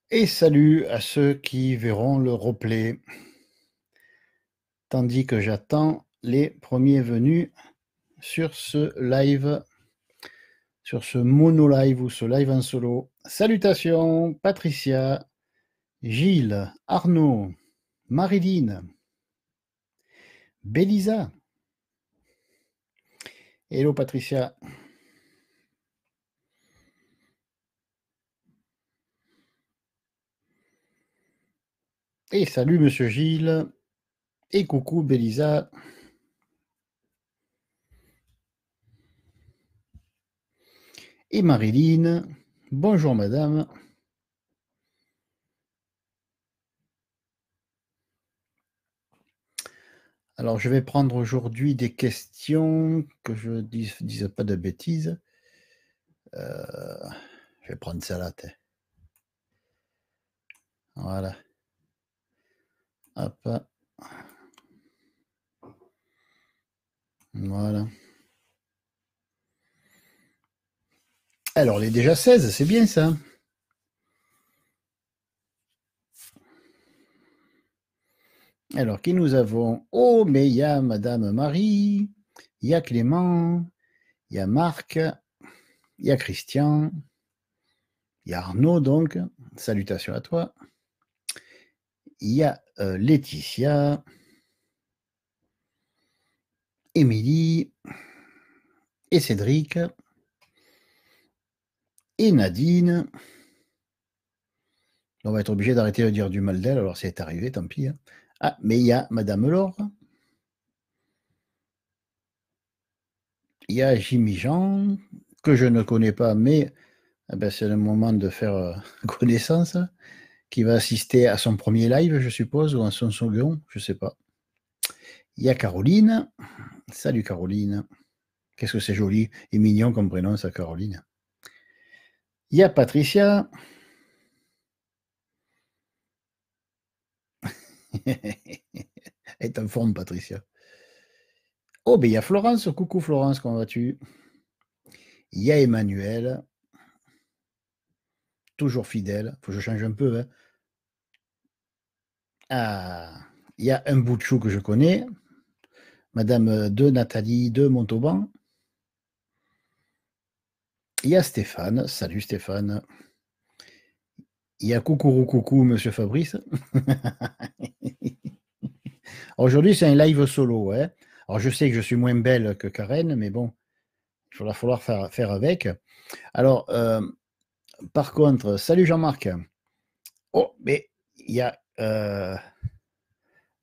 Et salut à ceux qui verront le replay, tandis que j'attends les premiers venus sur ce live, sur ce mono-live ou ce live en solo. Salutations, Patricia, Gilles, Arnaud, Marilyn, Bélisa. Hello Patricia. Et salut Monsieur Gilles. Et coucou Bélisa. Et Marilyn. Bonjour madame. Alors je vais prendre aujourd'hui des questions, que je ne dise pas de bêtises. Je vais prendre ça là. Voilà. Hop. Voilà. Alors, il est déjà 16, c'est bien ça. Alors, qui nous avons? Oh, mais il y a Madame Marie, il y a Clément, il y a Marc, il y a Christian, il y a Arnaud, donc. Salutations à toi. Il y a Laetitia, Émilie, et Cédric, et Nadine. On va être obligé d'arrêter de dire du mal d'elle, alors c'est arrivé, tant pis. Ah, mais il y a Madame Laure, il y a Jimmy Jean, que je ne connais pas, mais c'est le moment de faire connaissance, qui va assister à son premier live, je suppose, ou à son second, je ne sais pas. Il y a Caroline. Salut Caroline. Qu'est-ce que c'est joli et mignon comme prénom, ça, Caroline. Il y a Patricia. Elle est en forme, Patricia. Oh, ben il y a Florence. Coucou Florence, comment vas-tu? Il y a Emmanuel. Toujours fidèle. Faut que je change un peu. Hein. Ah, il y a un bout de chou que je connais. Madame de Nathalie de Montauban. Il y a Stéphane. Salut Stéphane. Il y a coucou, monsieur Fabrice. Aujourd'hui, c'est un live solo. Ouais. Alors, je sais que je suis moins belle que Karen, mais bon, il va falloir faire avec. Alors, par contre, salut Jean-Marc. Oh, mais il y a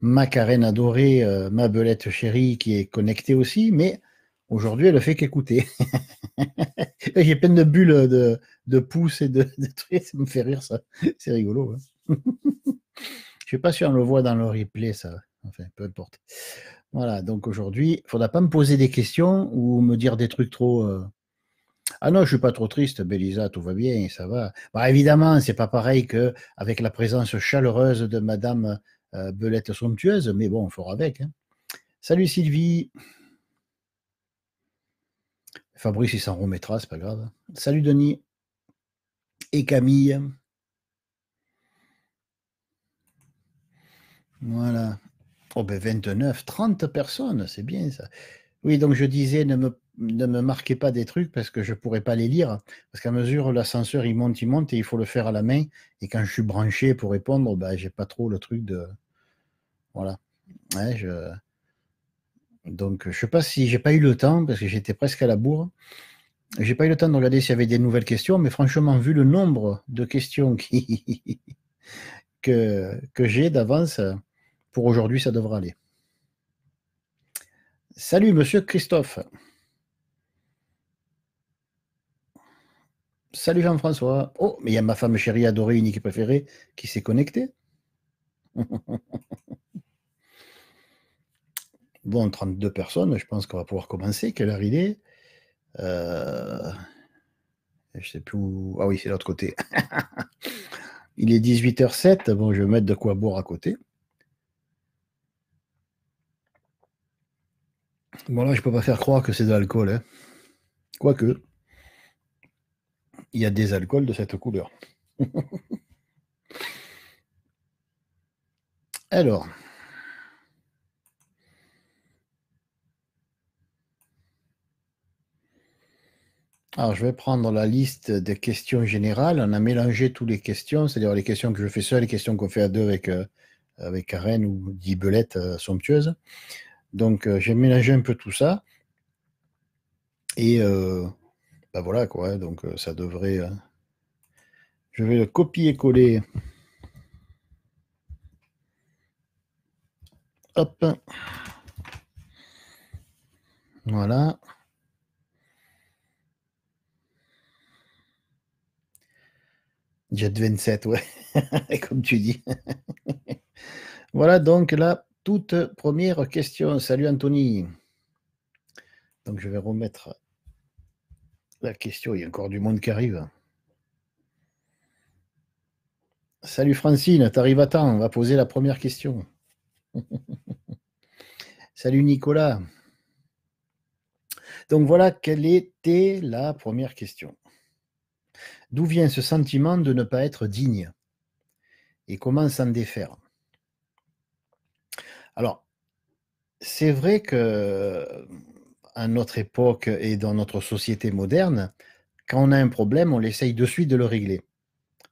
ma Karen adorée, ma belette chérie qui est connectée aussi, mais aujourd'hui, elle ne fait qu'écouter. J'ai plein de bulles de pouces et de trucs, ça me fait rire, ça. C'est rigolo. Hein. Je ne sais pas si on le voit dans le replay, ça. Enfin, peu importe. Voilà, donc aujourd'hui, il ne faudra pas me poser des questions ou me dire des trucs trop. Ah non, je ne suis pas trop triste, Bélisa, tout va bien, ça va. Bah, évidemment, c'est pas pareil qu'avec la présence chaleureuse de Madame Belette Somptueuse, mais bon, il faudra avec. Hein. Salut Sylvie. Fabrice, il s'en remettra, c'est pas grave. Salut Denis. Et Camille. Voilà. Oh ben 29, 30 personnes, c'est bien ça. Oui, donc je disais, ne me marquez pas des trucs parce que je ne pourrais pas les lire. Parce qu'à mesure, l'ascenseur, il monte et il faut le faire à la main. Et quand je suis branché pour répondre, ben, j'ai pas trop le truc de. Voilà. Ouais, donc, je sais pas si j'ai pas eu le temps, parce que j'étais presque à la bourre. J'ai pas eu le temps de regarder s'il y avait des nouvelles questions, mais franchement, vu le nombre de questions que j'ai d'avance, pour aujourd'hui, ça devrait aller. Salut, monsieur Christophe. Salut Jean-François. Oh, mais il y a ma femme chérie adorée, unique et préférée, qui s'est connectée. Bon, 32 personnes, je pense qu'on va pouvoir commencer. Quelle heure il est Je sais plus où. Ah oui, c'est l'autre côté. Il est 18h07. Bon, je vais mettre de quoi boire à côté. Bon, là, je peux pas faire croire que c'est de l'alcool. Hein. Quoique, il y a des alcools de cette couleur. Alors, je vais prendre la liste des questions générales. On a mélangé toutes les questions, c'est-à-dire les questions que je fais seul, les questions qu'on fait à deux avec Karen ou Dibelette somptueuse. Donc, j'ai mélangé un peu tout ça. Et ben voilà, quoi. Hein. Donc, ça devrait. Je vais le copier-coller. Hop. Voilà. Jet 27, ouais. Comme tu dis. Voilà donc la toute première question. Salut Anthony. Donc, je vais remettre la question. Il y a encore du monde qui arrive. Salut Francine, t'arrives à temps, on va poser la première question. Salut Nicolas. Donc voilà, quelle était la première question? D'où vient ce sentiment de ne pas être digne? Et comment s'en défaire? Alors, c'est vrai que à notre époque et dans notre société moderne, quand on a un problème, on essaye de suite de le régler.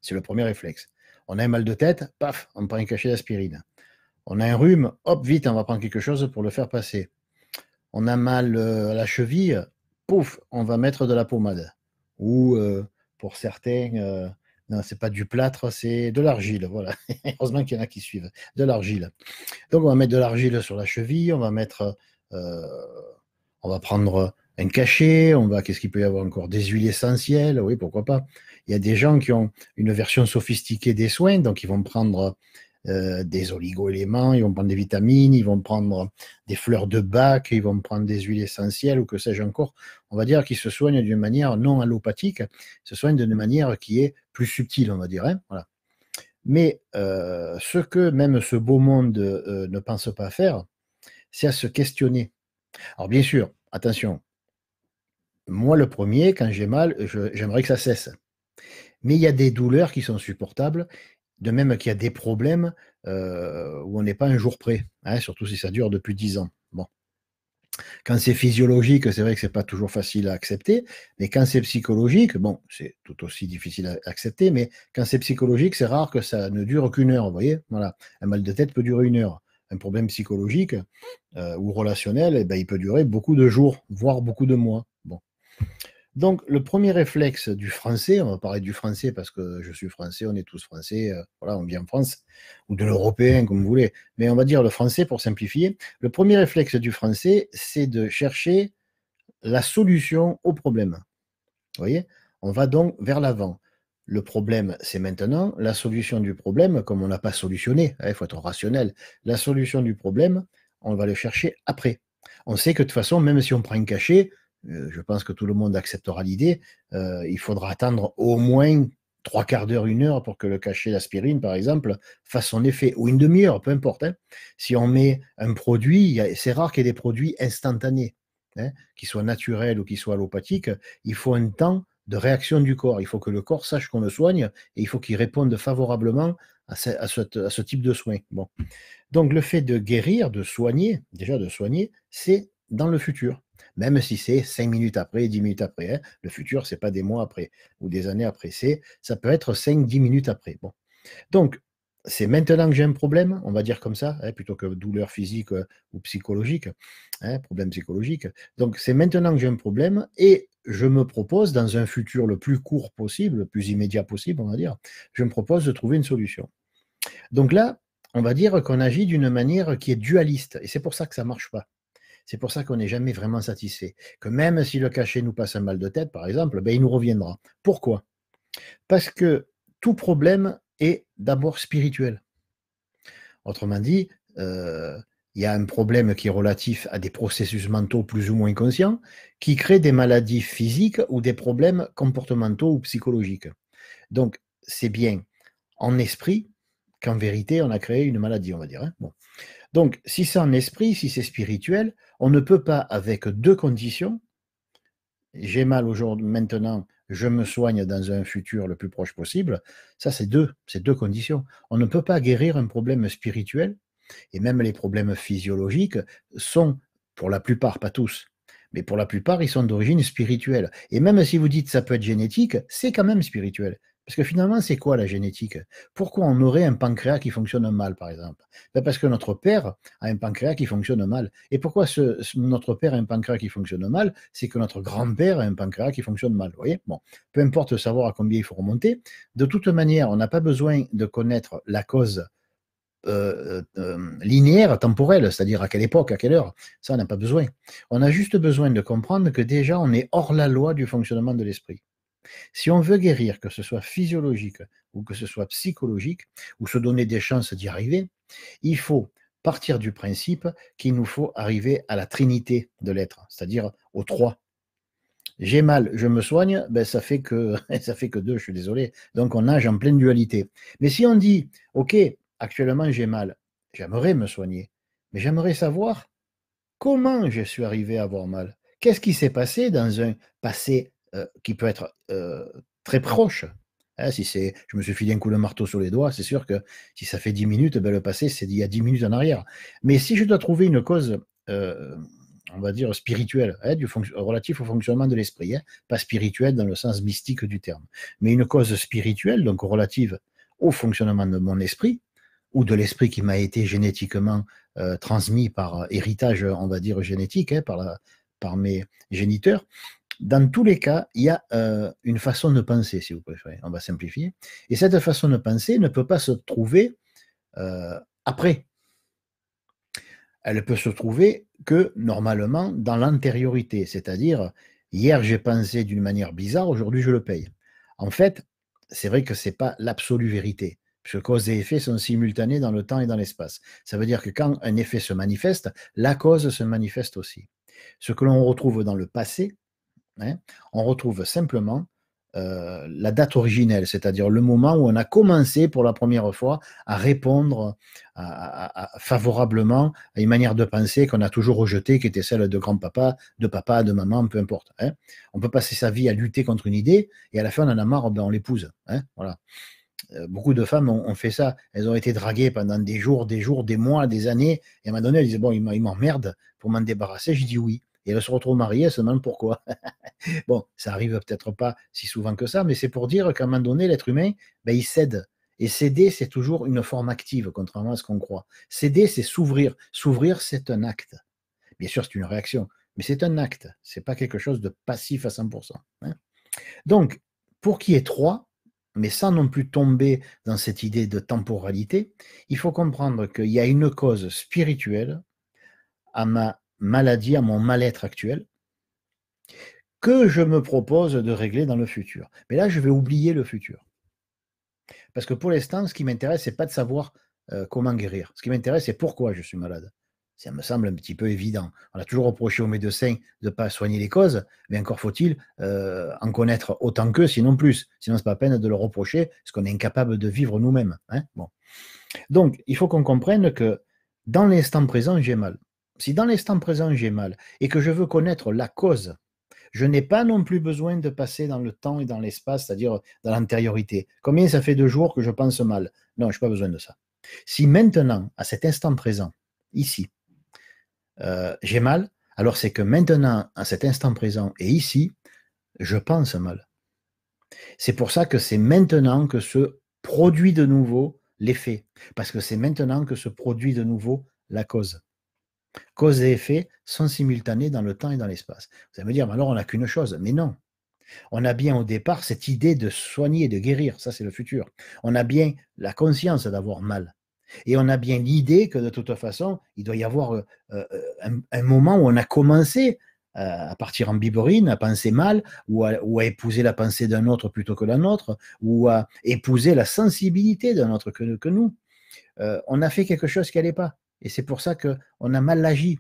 C'est le premier réflexe. On a un mal de tête, paf, on prend un cachet d'aspirine. On a un rhume, hop, vite, on va prendre quelque chose pour le faire passer. On a mal à la cheville, pouf, on va mettre de la pommade. Ou pour certains, non, c'est pas du plâtre, c'est de l'argile. Voilà. Heureusement qu'il y en a qui suivent. De l'argile. Donc on va mettre de l'argile sur la cheville, euh, on va prendre un cachet, qu'est-ce qu'il peut y avoir encore? Des huiles essentielles, oui, pourquoi pas. Il y a des gens qui ont une version sophistiquée des soins, donc ils vont prendre des oligo-éléments, ils vont prendre des vitamines, ils vont prendre des fleurs de bac, ils vont prendre des huiles essentielles ou que sais-je encore. On va dire qu'ils se soignent d'une manière non allopathique, ils se soignent d'une manière qui est plus subtile, on va dire. Hein, voilà. Mais ce que même ce beau monde ne pense pas faire, c'est à se questionner. Alors bien sûr, attention, moi le premier, quand j'ai mal, j'aimerais que ça cesse. Mais il y a des douleurs qui sont supportables, de même qu'il y a des problèmes où on n'est pas un jour près, hein, surtout si ça dure depuis 10 ans. Bon. Quand c'est physiologique, c'est vrai que c'est pas toujours facile à accepter, mais quand c'est psychologique, bon, c'est tout aussi difficile à accepter, mais quand c'est psychologique, c'est rare que ça ne dure qu'une heure, vous voyez? Voilà. Un mal de tête peut durer une heure. Un problème psychologique ou relationnel, eh ben, il peut durer beaucoup de jours, voire beaucoup de mois. Bon. Donc, le premier réflexe du français, on va parler du français parce que je suis français, on est tous français, voilà, on vit en France, ou de l'européen, comme vous voulez, mais on va dire le français pour simplifier. Le premier réflexe du français, c'est de chercher la solution au problème. Vous voyez? On va donc vers l'avant. Le problème, c'est maintenant. La solution du problème, comme on n'a pas solutionné, il faut être rationnel, la solution du problème, on va le chercher après. On sait que de toute façon, même si on prend un cachet, je pense que tout le monde acceptera l'idée, il faudra attendre au moins trois quarts d'heure, une heure pour que le cachet d'aspirine, par exemple, fasse son effet, ou une demi-heure, peu importe. Hein. Si on met un produit, c'est rare qu'il y ait des produits instantanés, hein, qu'ils soient naturels ou qu'ils soient allopathiques, il faut un temps de réaction du corps. Il faut que le corps sache qu'on le soigne et il faut qu'il réponde favorablement à ce type de soins. Bon. Donc le fait de guérir, de soigner, déjà de soigner, c'est dans le futur. Même si c'est 5 minutes après, 10 minutes après. Hein. Le futur, c'est pas des mois après ou des années après. Ça peut être 5-10 minutes après. Bon. Donc, c'est maintenant que j'ai un problème, on va dire comme ça, hein, plutôt que douleur physique ou psychologique, hein, problème psychologique. Donc, c'est maintenant que j'ai un problème et je me propose, dans un futur le plus court possible, le plus immédiat possible, on va dire, je me propose de trouver une solution. Donc là, on va dire qu'on agit d'une manière qui est dualiste et c'est pour ça que ça ne marche pas. C'est pour ça qu'on n'est jamais vraiment satisfait. Que même si le cachet nous passe un mal de tête, par exemple, ben, il nous reviendra. Pourquoi? Parce que tout problème est d'abord spirituel. Autrement dit, il y a un problème qui est relatif à des processus mentaux plus ou moins conscients qui créent des maladies physiques ou des problèmes comportementaux ou psychologiques. Donc, c'est bien en esprit qu'en vérité, on a créé une maladie, on va dire. Hein. Bon. Donc, si c'est en esprit, si c'est spirituel, on ne peut pas, avec deux conditions, j'ai mal aujourd'hui, maintenant, je me soigne dans un futur le plus proche possible, ça c'est deux conditions. On ne peut pas guérir un problème spirituel, et même les problèmes physiologiques sont, pour la plupart, pas tous, mais pour la plupart, ils sont d'origine spirituelle. Et même si vous dites ça peut être génétique, c'est quand même spirituel. Parce que finalement, c'est quoi la génétique? Pourquoi on aurait un pancréas qui fonctionne mal, par exemple? Ben parce que notre père a un pancréas qui fonctionne mal. Et pourquoi notre père a un pancréas qui fonctionne mal? C'est que notre grand-père a un pancréas qui fonctionne mal. Vous voyez? Bon, peu importe savoir à combien il faut remonter. De toute manière, on n'a pas besoin de connaître la cause linéaire, temporelle, c'est-à-dire à quelle époque, à quelle heure. Ça, on n'a pas besoin. On a juste besoin de comprendre que déjà, on est hors la loi du fonctionnement de l'esprit. Si on veut guérir, que ce soit physiologique ou que ce soit psychologique, ou se donner des chances d'y arriver, il faut partir du principe qu'il nous faut arriver à la trinité de l'être, c'est-à-dire aux trois. J'ai mal, je me soigne, ben ça fait que ça fait que deux, je suis désolé. Donc on nage en pleine dualité. Mais si on dit, OK, actuellement j'ai mal, j'aimerais me soigner, mais j'aimerais savoir comment je suis arrivé à avoir mal. Qu'est-ce qui s'est passé dans un passé qui peut être très proche? Hein, si c'est, je me suis filé un coup de marteau sur les doigts, c'est sûr que si ça fait 10 minutes, ben le passé, c'est d'il y a 10 minutes en arrière. Mais si je dois trouver une cause, on va dire, spirituelle, hein, relatif au fonctionnement de l'esprit, hein, pas spirituelle dans le sens mystique du terme, mais une cause spirituelle, donc relative au fonctionnement de mon esprit, ou de l'esprit qui m'a été génétiquement transmis par héritage, on va dire, génétique, hein, par mes géniteurs. Dans tous les cas, il y a une façon de penser, si vous préférez. On va simplifier. Et cette façon de penser ne peut pas se trouver après. Elle peut se trouver que normalement dans l'antériorité, c'est-à-dire hier j'ai pensé d'une manière bizarre, aujourd'hui je le paye. En fait, c'est vrai que c'est pas l'absolue vérité, puisque cause et effet sont simultanés dans le temps et dans l'espace. Ça veut dire que quand un effet se manifeste, la cause se manifeste aussi. Ce que l'on retrouve dans le passé, hein, on retrouve simplement la date originelle, c'est-à-dire le moment où on a commencé pour la première fois à répondre favorablement à une manière de penser qu'on a toujours rejetée, qui était celle de grand-papa, de papa, de maman, peu importe. Hein. On peut passer sa vie à lutter contre une idée et à la fin on en a marre, ben on l'épouse. Hein, voilà. Beaucoup de femmes ont fait ça. Elles ont été draguées pendant des jours, des mois, des années. Et à un moment donné, elles disaient, bon, il m'emmerde pour m'en débarrasser. Je dis oui. Et elles se retrouvent mariées, elles se demandent pourquoi. Bon, ça arrive peut-être pas si souvent que ça, mais c'est pour dire qu'à un moment donné, l'être humain, ben, il cède. Et céder, c'est toujours une forme active, contrairement à ce qu'on croit. Céder, c'est s'ouvrir. S'ouvrir, c'est un acte. Bien sûr, c'est une réaction, mais c'est un acte. C'est pas quelque chose de passif à 100%. Hein. Donc, pour qu'il y ait trois, mais sans non plus tomber dans cette idée de temporalité, il faut comprendre qu'il y a une cause spirituelle à ma maladie, à mon mal-être actuel, que je me propose de régler dans le futur. Mais là, je vais oublier le futur. Parce que pour l'instant, ce qui m'intéresse, c'est pas de savoir comment guérir. Ce qui m'intéresse, c'est pourquoi je suis malade. Ça me semble un petit peu évident. On a toujours reproché aux médecins de ne pas soigner les causes, mais encore faut-il en connaître autant qu'eux, sinon plus. Sinon, ce n'est pas la peine de le reprocher, parce qu'on est incapable de vivre nous-mêmes. Hein. Bon. Donc, il faut qu'on comprenne que dans l'instant présent, j'ai mal. Si dans l'instant présent, j'ai mal, et que je veux connaître la cause, je n'ai pas non plus besoin de passer dans le temps et dans l'espace, c'est-à-dire dans l'antériorité. Combien ça fait de jours que je pense mal? Non, je n'ai pas besoin de ça. Si maintenant, à cet instant présent, ici, j'ai mal, alors c'est que maintenant, à cet instant présent et ici, je pense mal. C'est pour ça que c'est maintenant que se produit de nouveau l'effet, parce que c'est maintenant que se produit de nouveau la cause. Cause et effet sont simultanés dans le temps et dans l'espace. Vous allez me dire, mais alors on n'a qu'une chose, mais non. On a bien au départ cette idée de soigner, de guérir, ça c'est le futur. On a bien la conscience d'avoir mal. Et on a bien l'idée que de toute façon, il doit y avoir un moment où on a commencé à partir en biberine, à penser mal, ou à épouser la pensée d'un autre plutôt que la nôtre, ou à épouser la sensibilité d'un autre que nous. On a fait quelque chose qui n'allait pas. Et c'est pour ça qu'on a mal agi.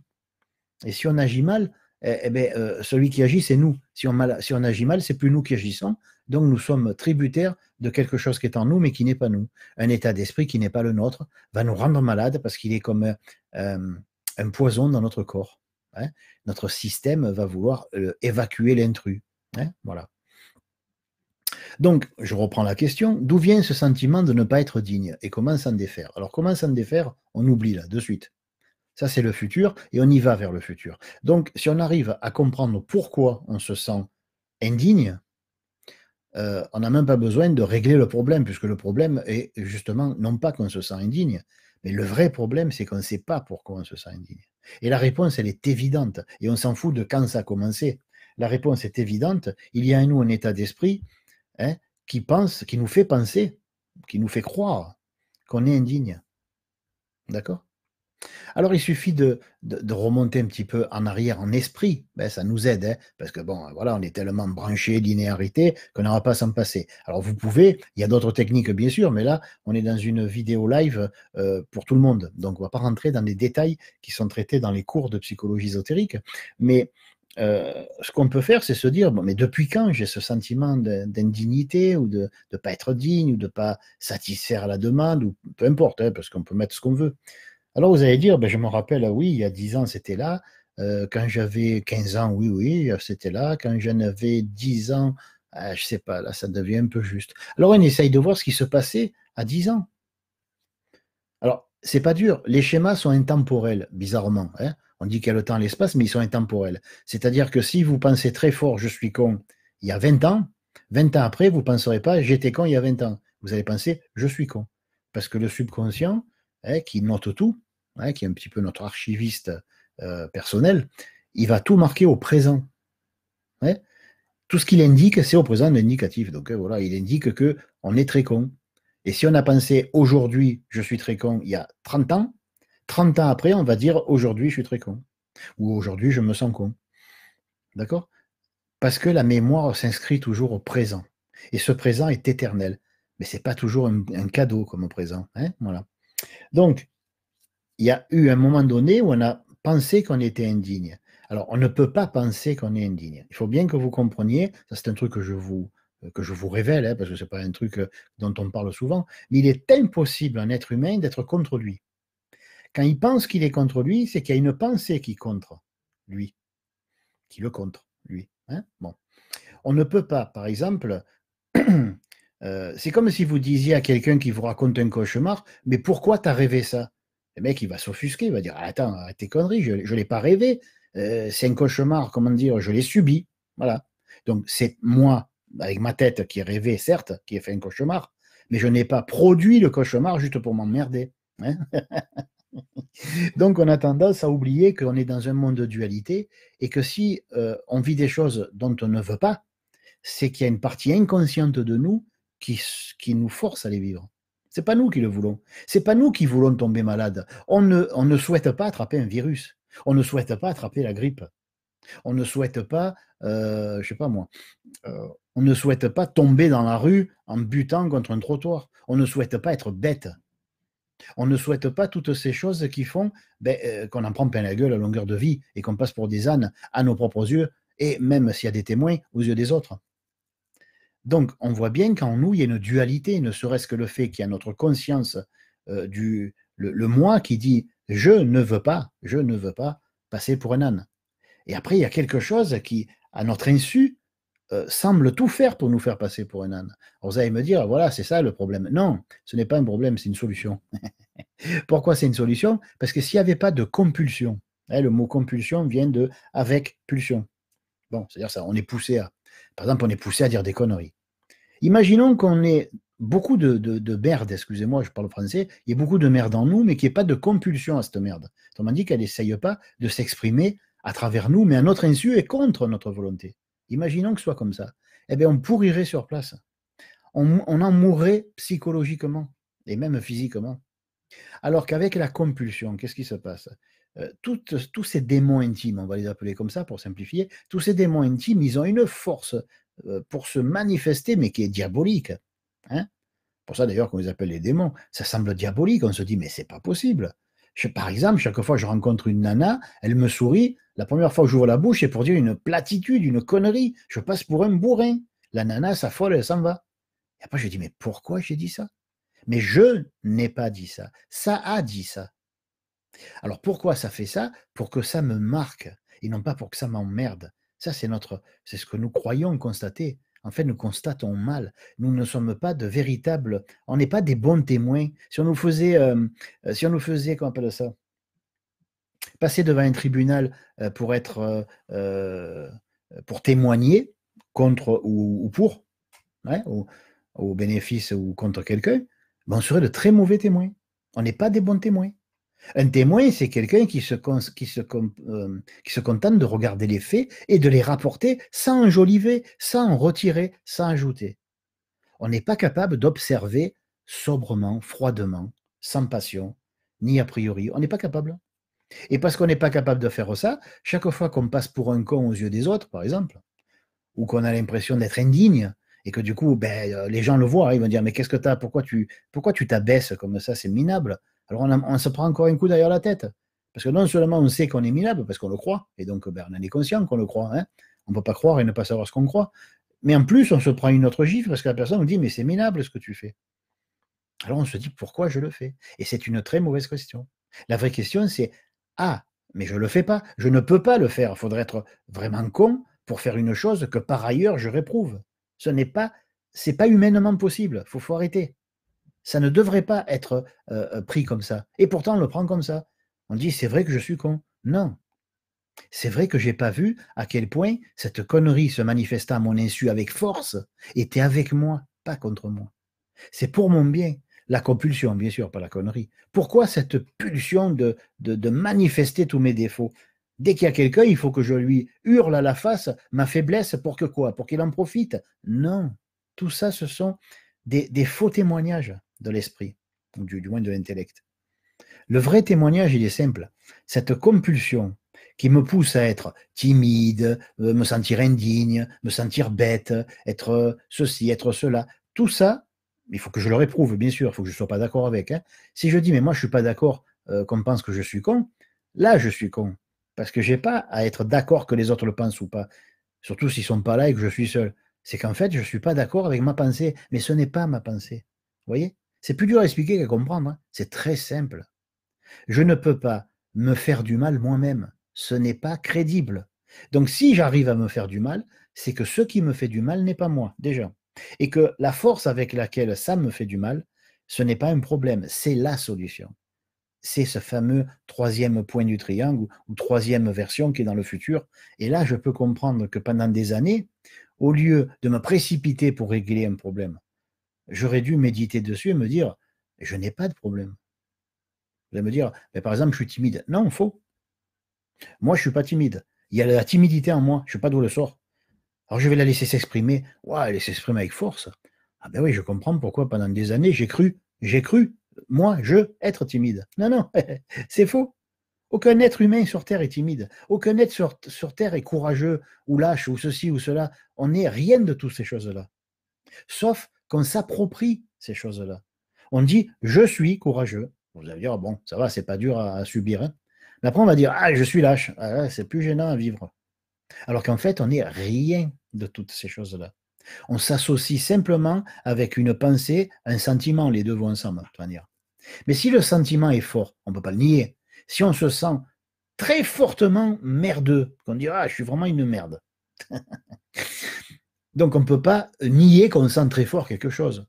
Et si on agit mal, celui qui agit, c'est nous. Si on agit mal, c'est plus nous qui agissons. Donc nous sommes tributaires de quelque chose qui est en nous, mais qui n'est pas nous. Un état d'esprit qui n'est pas le nôtre va nous rendre malades parce qu'il est comme un poison dans notre corps. Hein. Notre système va vouloir évacuer l'intrus. Hein. Voilà. Donc, je reprends la question, d'où vient ce sentiment de ne pas être digne et comment s'en défaire? Alors, comment s'en défaire? On oublie là, de suite. Ça, c'est le futur et on y va vers le futur. Donc, si on arrive à comprendre pourquoi on se sent indigne, on n'a même pas besoin de régler le problème, puisque le problème est justement non pas qu'on se sent indigne, mais le vrai problème, c'est qu'on ne sait pas pourquoi on se sent indigne. Et la réponse, elle est évidente, et on s'en fout de quand ça a commencé. La réponse est évidente, il y a en nous un état d'esprit, hein, qui pense, qui nous fait penser, qui nous fait croire qu'on est indigne. D'accord? Alors, il suffit de remonter un petit peu en arrière en esprit, ben, ça nous aide, hein, parce que bon, voilà, on est tellement branché linéarité qu'on n'aura pas à s'en passer. Alors, vous pouvez, il y a d'autres techniques bien sûr, mais là, on est dans une vidéo live pour tout le monde, donc on ne va pas rentrer dans des détails qui sont traités dans les cours de psychologie ésotérique, mais ce qu'on peut faire, c'est se dire, bon, mais depuis quand j'ai ce sentiment d'indignité ou de ne pas être digne ou de ne pas satisfaire la demande, ou peu importe, hein, parce qu'on peut mettre ce qu'on veut. Alors vous allez dire, ben, je me rappelle, oui, il y a 10 ans, c'était là. Quand j'avais 15 ans, oui, oui, c'était là. Quand j'en avais 10 ans, je sais pas, là, ça devient un peu juste. Alors on essaye de voir ce qui se passait à 10 ans. Alors, c'est pas dur. Les schémas sont intemporels, bizarrement, hein. On dit qu'il y a le temps et l'espace, mais ils sont intemporels. C'est-à-dire que si vous pensez très fort, je suis con, il y a 20 ans après, vous ne penserez pas, j'étais con il y a 20 ans. Vous allez penser, je suis con. Parce que le subconscient, hein, qui note tout, hein, qui est un petit peu notre archiviste personnel, il va tout marquer au présent, hein. Tout ce qu'il indique, c'est au présent indicatif. Donc voilà, il indique que on est très con. Et si on a pensé aujourd'hui, je suis très con, il y a 30 ans après, on va dire aujourd'hui, je suis très con. Ou aujourd'hui, je me sens con. D'accord? Parce que la mémoire s'inscrit toujours au présent. Et ce présent est éternel. Mais ce n'est pas toujours un cadeau comme au présent, hein. Voilà. Donc, il y a eu un moment donné où on a pensé qu'on était indigne. Alors, on ne peut pas penser qu'on est indigne. Il faut bien que vous compreniez, ça c'est un truc que je vous révèle, hein, parce que ce n'est pas un truc dont on parle souvent, mais il est impossible à un être humain d'être contre lui. Quand il pense qu'il est contre lui, c'est qu'il y a une pensée qui contre lui, qui le contre, lui, hein. Bon. On ne peut pas, par exemple, c'est comme si vous disiez à quelqu'un qui vous raconte un cauchemar, mais pourquoi tu as rêvé ça? Le mec, il va s'offusquer, il va dire, attends, arrête tes conneries, je ne l'ai pas rêvé, c'est un cauchemar, comment dire, je l'ai subi. Voilà. Donc, c'est moi, avec ma tête, qui ai rêvé, certes, qui ai fait un cauchemar, mais je n'ai pas produit le cauchemar juste pour m'emmerder, hein. Donc, on a tendance à oublier qu'on est dans un monde de dualité et que si on vit des choses dont on ne veut pas, c'est qu'il y a une partie inconsciente de nous qui nous force à les vivre. C'est pas nous qui le voulons. C'est pas nous qui voulons tomber malade. On ne souhaite pas attraper un virus. On ne souhaite pas attraper la grippe. On ne souhaite pas, je sais pas moi, on ne souhaite pas tomber dans la rue en butant contre un trottoir. On ne souhaite pas être bête. On ne souhaite pas toutes ces choses qui font ben, qu'on en prend plein la gueule à longueur de vie et qu'on passe pour des ânes à nos propres yeux et même s'il y a des témoins aux yeux des autres. Donc, on voit bien qu'en nous, il y a une dualité, ne serait-ce que le fait qu'il y a notre conscience le moi qui dit je ne veux pas passer pour un âne. Et après, il y a quelque chose qui, à notre insu, semble tout faire pour nous faire passer pour un âne. Alors, vous allez me dire, voilà, c'est ça le problème. Non, ce n'est pas un problème, c'est une solution. Pourquoi c'est une solution? Parce que s'il n'y avait pas de compulsion, hein, le mot compulsion vient de avec pulsion. Bon, c'est-à-dire ça, on est poussé à, par exemple, on est poussé à dire des conneries. Imaginons qu'on ait beaucoup de merde, excusez-moi, je parle français, il y a beaucoup de merde en nous, mais qu'il n'y ait pas de compulsion à cette merde. Autrement dit, qu'elle n'essaye pas de s'exprimer à travers nous, mais à notre insu et contre notre volonté. Imaginons que ce soit comme ça. Eh bien, on pourrirait sur place. On en mourrait psychologiquement et même physiquement. Alors qu'avec la compulsion, qu'est-ce qui se passe? Tous ces démons intimes, on va les appeler comme ça pour simplifier, tous ces démons intimes, ils ont une force pour se manifester, mais qui est diabolique, hein. Pour ça d'ailleurs qu'on les appelle les démons. Ça semble diabolique, on se dit, mais c'est pas possible. Par exemple, chaque fois que je rencontre une nana, elle me sourit. La première fois que j'ouvre la bouche, c'est pour dire une platitude, une connerie. Je passe pour un bourrin. La nana s'affole, elle s'en va. Et après, je dis, mais pourquoi j'ai dit ça? Mais je n'ai pas dit ça. Ça a dit ça. Alors pourquoi ça fait ça? Pour que ça me marque et non pas pour que ça m'emmerde. Ça, c'est ce que nous croyons constater En fait, nous constatons mal. Nous ne sommes pas de véritables, on n'est pas des bons témoins. Si on nous faisait, comment on appelle ça, passer devant un tribunal pour être, pour témoigner contre ou pour, ouais, au bénéfice ou contre quelqu'un, ben on serait de très mauvais témoins. On n'est pas des bons témoins. Un témoin, c'est quelqu'un qui se contente de regarder les faits et de les rapporter sans enjoliver, sans en retirer, sans ajouter. On n'est pas capable d'observer sobrement, froidement, sans passion, ni a priori. On n'est pas capable. Et parce qu'on n'est pas capable de faire ça, chaque fois qu'on passe pour un con aux yeux des autres, par exemple, ou qu'on a l'impression d'être indigne, et que du coup, les gens le voient, hein, ils vont dire, mais qu'est-ce que t'as, pourquoi tu t'abaisses comme ça, c'est minable. Alors on se prend encore un coup derrière la tête. Parce que non seulement on sait qu'on est minable, parce qu'on le croit, et donc on en est conscient qu'on le croit, hein. On ne peut pas croire et ne pas savoir ce qu'on croit. Mais en plus, on se prend une autre gifle, parce que la personne nous dit, mais c'est minable ce que tu fais. Alors on se dit, pourquoi je le fais? Et c'est une très mauvaise question. La vraie question, c'est, ah, mais je ne le fais pas, je ne peux pas le faire. Il faudrait être vraiment con pour faire une chose que par ailleurs je réprouve. C'est pas humainement possible. Faut arrêter. Ça ne devrait pas être pris comme ça. Et pourtant, on le prend comme ça. On dit, c'est vrai que je suis con. Non. C'est vrai que j'ai pas vu à quel point cette connerie se manifestant à mon insu avec force était avec moi, pas contre moi. C'est pour mon bien. La compulsion, bien sûr, pas la connerie. Pourquoi cette pulsion de manifester tous mes défauts? Dès qu'il y a quelqu'un, il faut que je lui hurle à la face ma faiblesse pour que quoi? Pour qu'il en profite? Non. Tout ça, ce sont des faux témoignages de l'esprit, ou du moins de l'intellect. Le vrai témoignage, il est simple. Cette compulsion qui me pousse à être timide, me sentir indigne, me sentir bête, être ceci, être cela, tout ça, il faut que je le réprouve, bien sûr, il faut que je ne sois pas d'accord avec. Hein. Si je dis, mais moi je ne suis pas d'accord qu'on pense que je suis con, là je suis con. Parce que je n'ai pas à être d'accord que les autres le pensent ou pas. Surtout s'ils ne sont pas là et que je suis seul. C'est qu'en fait, je ne suis pas d'accord avec ma pensée, mais ce n'est pas ma pensée. Vous voyez? C'est plus dur à expliquer qu'à comprendre. Hein. C'est très simple. Je ne peux pas me faire du mal moi-même. Ce n'est pas crédible. Donc si j'arrive à me faire du mal, c'est que ce qui me fait du mal n'est pas moi, déjà. Et que la force avec laquelle ça me fait du mal, ce n'est pas un problème, c'est la solution. C'est ce fameux troisième point du triangle ou troisième version qui est dans le futur. Et là, je peux comprendre que pendant des années, au lieu de me précipiter pour régler un problème, j'aurais dû méditer dessus et me dire, je n'ai pas de problème. Vous allez me dire, mais par exemple, je suis timide. Non, faux. Moi, je ne suis pas timide. Il y a la timidité en moi. Je ne sais pas d'où elle sort. Alors, je vais la laisser s'exprimer. Ouais, elle s'exprime avec force. Ah ben oui, je comprends pourquoi pendant des années, j'ai cru, moi, être timide. Non, non, c'est faux. Aucun être humain sur Terre est timide. Aucun être sur Terre est courageux ou lâche ou ceci ou cela. On n'est rien de toutes ces choses-là. Sauf qu'on s'approprie ces choses-là. On dit, je suis courageux. Vous allez dire, bon, ça va, c'est pas dur à subir. Hein. Mais après, on va dire, ah, je suis lâche. Ah, c'est plus gênant à vivre. Alors qu'en fait, on n'est rien de toutes ces choses-là. On s'associe simplement avec une pensée, un sentiment, les deux vont ensemble, de toute manière. Mais si le sentiment est fort, on ne peut pas le nier. Si on se sent très fortement merdeux, qu'on dit, ah, je suis vraiment une merde. Donc on ne peut pas nier qu'on sent très fort quelque chose.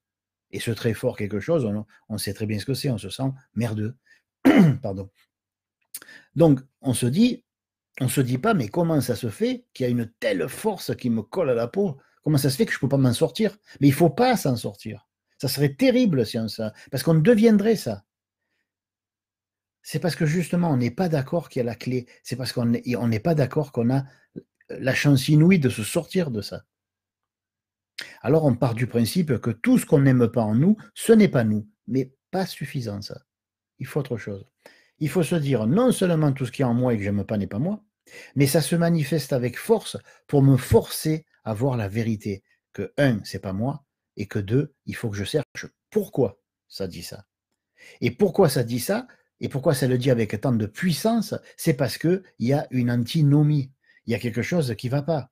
Et ce très fort quelque chose, on sait très bien ce que c'est, on se sent merdeux. Pardon. Donc on se dit pas, mais comment ça se fait qu'il y a une telle force qui me colle à la peau? Comment ça se fait que je ne peux pas m'en sortir? Mais il ne faut pas s'en sortir. Ça serait terrible si on ça, parce qu'on deviendrait ça. C'est parce que justement, on n'est pas d'accord qu'il y a la clé. C'est parce qu'on n'est pas d'accord qu'on a la chance inouïe de se sortir de ça. Alors on part du principe que tout ce qu'on n'aime pas en nous, ce n'est pas nous. Mais pas suffisant ça. Il faut autre chose. Il faut se dire non seulement tout ce qui est en moi et que j'aime pas n'est pas moi, mais ça se manifeste avec force pour me forcer à voir la vérité. Que un, c'est pas moi, et que deux, il faut que je cherche pourquoi ça dit ça. Et pourquoi ça dit ça, et pourquoi ça le dit avec tant de puissance, c'est parce qu'il y a une antinomie. Il y a quelque chose qui ne va pas.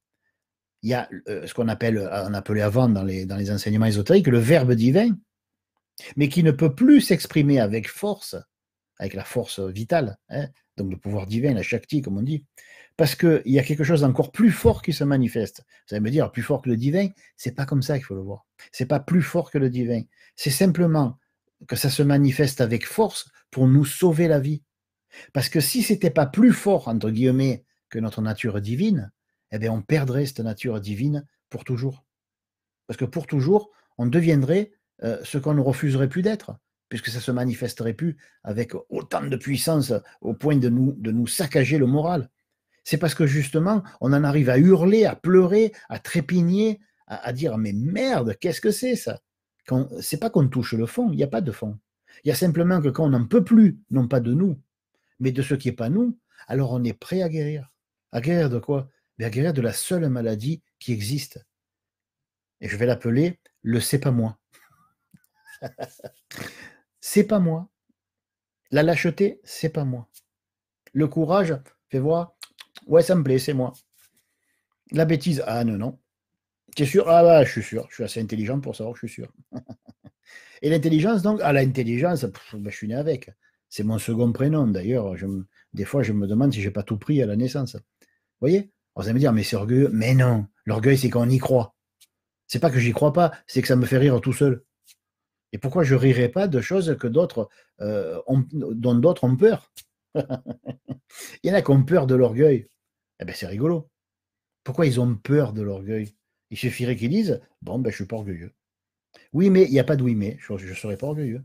Il y a ce qu'on appelait avant dans les enseignements ésotériques le verbe divin, mais qui ne peut plus s'exprimer avec force, avec la force vitale, hein, donc le pouvoir divin, la Shakti, comme on dit, parce qu'il y a quelque chose d'encore plus fort qui se manifeste. Vous allez me dire, plus fort que le divin, c'est pas comme ça qu'il faut le voir. C'est pas plus fort que le divin. C'est simplement que ça se manifeste avec force pour nous sauver la vie. Parce que si c'était pas plus fort, entre guillemets, que notre nature divine, eh bien, on perdrait cette nature divine pour toujours. Parce que pour toujours, on deviendrait ce qu'on ne refuserait plus d'être, puisque ça se manifesterait plus avec autant de puissance au point de nous saccager le moral. C'est parce que justement, on en arrive à hurler, à pleurer, à trépigner, à dire mais merde, qu'est-ce que c'est ça? C'est pas qu'on touche le fond, il n'y a pas de fond. Il y a simplement que quand on n'en peut plus, non pas de nous, mais de ce qui n'est pas nous, alors on est prêt à guérir. À guérir de quoi? À guérir de la seule maladie qui existe. Et je vais l'appeler le c'est pas moi. C'est pas moi. La lâcheté, c'est pas moi. Le courage, fais voir, ouais, ça me plaît, c'est moi. La bêtise, ah non, non. Tu es sûr? Ah bah, je suis sûr. Je suis assez intelligent pour savoir que je suis sûr. Et l'intelligence, donc, ah, l'intelligence, ben, je suis né avec. C'est mon second prénom. D'ailleurs, des fois, je me demande si j'ai pas tout pris à la naissance. Vous voyez? Vous allez me dire, mais c'est orgueilleux. Mais non, l'orgueil, c'est qu'on y croit. C'est pas que j'y crois pas, c'est que ça me fait rire tout seul. Et pourquoi je rirais pas de choses que d'autres, dont d'autres ont peur? Il y en a qui ont peur de l'orgueil. Eh ben, c'est rigolo. Pourquoi ils ont peur de l'orgueil? Il suffirait qu'ils disent, bon, ben, je suis pas orgueilleux. Oui, mais il n'y a pas de oui, mais. Je ne serais pas orgueilleux.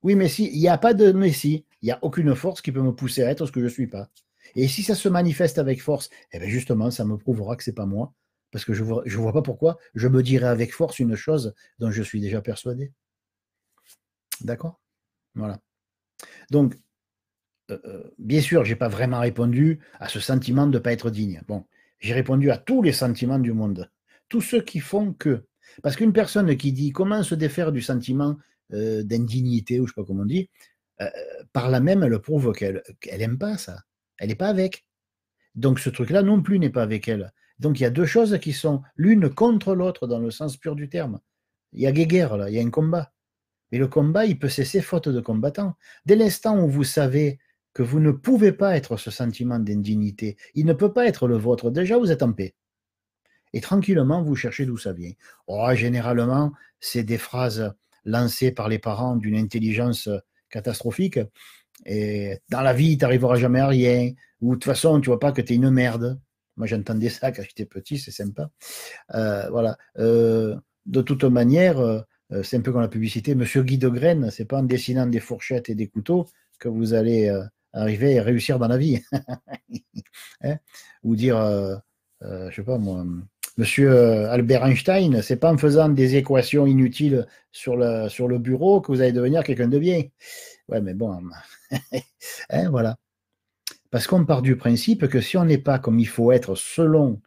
Oui, mais si, il n'y a pas de mais si. Il n'y a aucune force qui peut me pousser à être ce que je ne suis pas. Et si ça se manifeste avec force, eh bien justement, ça me prouvera que ce n'est pas moi. Parce que je vois pas pourquoi je me dirais avec force une chose dont je suis déjà persuadé. D'accord? Voilà. Donc, bien sûr, je n'ai pas vraiment répondu à ce sentiment de ne pas être digne. Bon, j'ai répondu à tous les sentiments du monde. Tous ceux qui font que. Parce qu'une personne qui dit comment se défaire du sentiment d'indignité, ou je ne sais pas comment on dit, euh, par là même, elle prouve qu'elle n'aime pas ça. Elle n'est pas avec. Donc ce truc-là non plus n'est pas avec elle. Donc il y a deux choses qui sont l'une contre l'autre dans le sens pur du terme. Il y a guerre là, il y a un combat. Mais le combat, il peut cesser faute de combattants. Dès l'instant où vous savez que vous ne pouvez pas être ce sentiment d'indignité, il ne peut pas être le vôtre, déjà vous êtes en paix. Et tranquillement, vous cherchez d'où ça vient. Oh, généralement, c'est des phrases lancées par les parents d'une intelligence catastrophique. Et dans la vie, tu n'arriveras jamais à rien. Ou de toute façon, tu vois pas que tu es une merde. Moi, j'entendais ça quand j'étais petit, c'est sympa. Voilà. De toute manière, c'est un peu comme la publicité. Monsieur Guy de Graine, c'est pas en dessinant des fourchettes et des couteaux que vous allez arriver à réussir dans la vie. Hein? Ou dire, je sais pas moi, Monsieur Albert Einstein, c'est pas en faisant des équations inutiles sur le bureau que vous allez devenir quelqu'un de bien. Ouais, mais bon, hein, voilà. Parce qu'on part du principe que si on n'est pas comme il faut être selon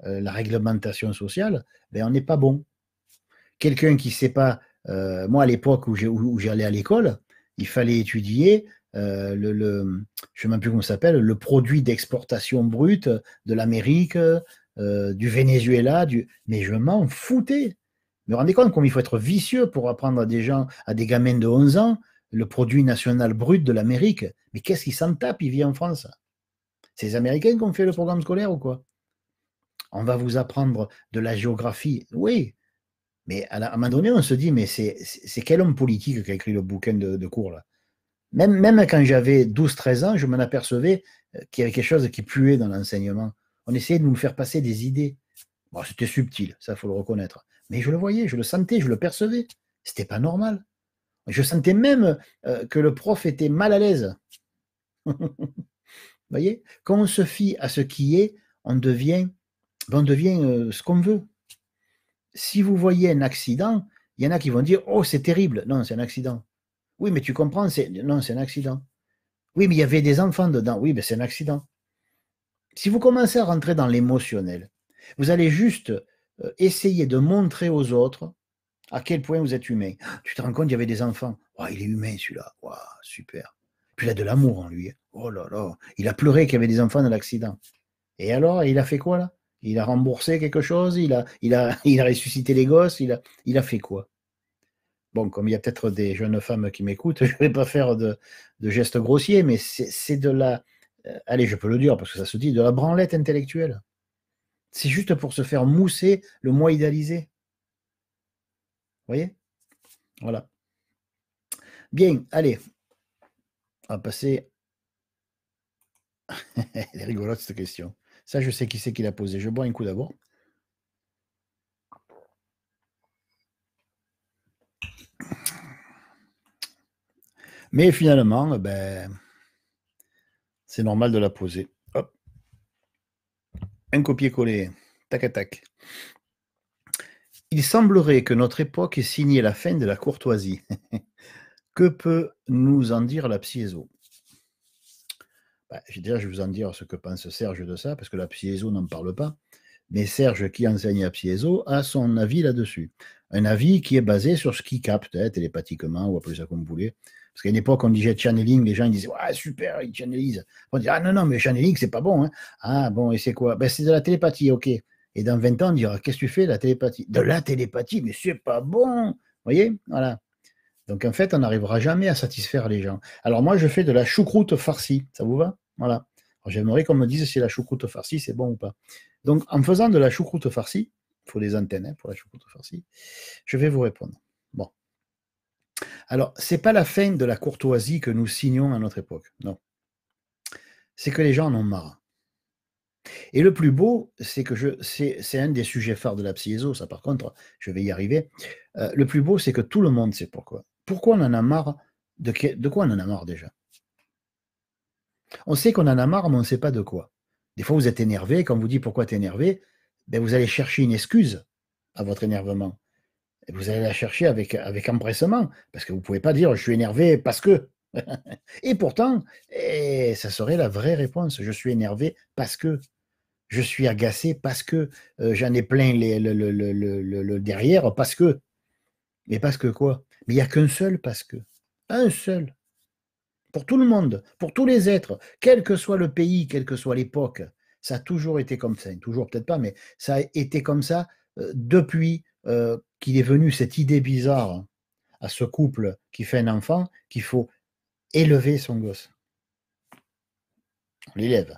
la réglementation sociale, ben on n'est pas bon. Quelqu'un qui ne sait pas, moi à l'époque où j'allais à l'école, il fallait étudier je ne sais même plus comment ça s'appelle, le produit d'exportation brute de l'Amérique, du Venezuela, mais je m'en foutais. Vous vous rendez compte comme il faut être vicieux pour apprendre à des gens, à des gamins de 11 ans, le produit national brut de l'Amérique. Mais qu'est-ce qu'ils s'en tapent, ils vivent en France? C'est les Américains qui ont fait le programme scolaire ou quoi? On va vous apprendre de la géographie. Oui, mais à un moment donné, on se dit, mais c'est quel homme politique qui a écrit le bouquin de cours là? Même quand j'avais 12-13 ans, je m'en apercevais qu'il y avait quelque chose qui puait dans l'enseignement. On essayait de nous faire passer des idées. Bon, c'était subtil, ça, il faut le reconnaître. Mais je le voyais, je le sentais, je le percevais. C'était pas normal. Je sentais même que le prof était mal à l'aise. Vous voyez? Quand on se fie à ce qui est, on devient ce qu'on veut. Si vous voyez un accident, il y en a qui vont dire oh, c'est terrible. Non, c'est un accident. Oui, mais tu comprends, non, c'est un accident. Oui, mais il y avait des enfants dedans. Oui, mais c'est un accident. Si vous commencez à rentrer dans l'émotionnel, vous allez juste essayer de montrer aux autres à quel point vous êtes humain. Tu te rends compte, il y avait des enfants. Oh, il est humain celui-là. Wow, super. Puis il a de l'amour en lui. Oh là là. Il a pleuré qu'il y avait des enfants dans l'accident. Et alors, il a fait quoi là? Il a remboursé quelque chose? Il a ressuscité les gosses? Il a fait quoi? Bon, comme il y a peut-être des jeunes femmes qui m'écoutent, je ne vais pas faire de gestes grossiers, mais c'est de la allez, je peux le dire parce que ça se dit, de la branlette intellectuelle. C'est juste pour se faire mousser le moi idéalisé. Vous voyez? Voilà. Bien, allez, on va passer. Elle est rigolote cette question. Ça, je sais qui c'est qui l'a posée. Je bois un coup d'abord. Mais finalement, ben, c'est normal de la poser. Hop. Un copier-coller. Tac à tac. Il semblerait que notre époque ait signé la fin de la courtoisie. Que peut nous en dire la Piézo? Ben, déjà, je vais vous en dire ce que pense Serge de ça, parce que la Piézo n'en parle pas. Mais Serge, qui enseigne à Piézo, a son avis là-dessus. Un avis qui est basé sur ce qu'il capte, télépathiquement, ou appelez ça comme vous voulez. Parce qu'à une époque, on disait channeling, les gens ils disaient ouais, super, il channelise. On dit ah non, non, mais channeling, c'est pas bon. Hein. Ah bon, et c'est quoi? Ben, c'est de la télépathie, ok. Et dans 20 ans, on dira qu'est-ce que tu fais, la télépathie? De la télépathie, mais c'est pas bon. Vous voyez? Voilà. Donc en fait, on n'arrivera jamais à satisfaire les gens. Alors moi, je fais de la choucroute farcie. Ça vous va? Voilà. J'aimerais qu'on me dise si la choucroute farcie, c'est bon ou pas. Donc en faisant de la choucroute farcie, il faut des antennes hein, pour la choucroute farcie, je vais vous répondre. Bon. Alors, c'est pas la fin de la courtoisie que nous signons à notre époque. Non. C'est que les gens en ont marre. Et le plus beau, c'est que c'est un des sujets phares de la Psyéso, ça par contre, je vais y arriver. Le plus beau, c'est que tout le monde sait pourquoi. Pourquoi on en a marre? De quoi on en a marre déjà? On sait qu'on en a marre, mais on ne sait pas de quoi. Des fois, vous êtes énervé, quand on vous dit pourquoi tu es énervé, ben, vous allez chercher une excuse à votre énervement. Et vous allez la chercher avec empressement, parce que vous ne pouvez pas dire je suis énervé parce que. Et pourtant, ça serait la vraie réponse. Je suis énervé parce que. Je suis agacé parce que j'en ai plein le derrière, parce que. Mais parce que quoi? Mais il n'y a qu'un seul parce que. Un seul. Pour tout le monde, pour tous les êtres, quel que soit le pays, quelle que soit l'époque. Ça a toujours été comme ça. Toujours peut-être pas, mais ça a été comme ça depuis qu'il est venu cette idée bizarre à ce couple qui fait un enfant qu'il faut élever son gosse. On l'élève.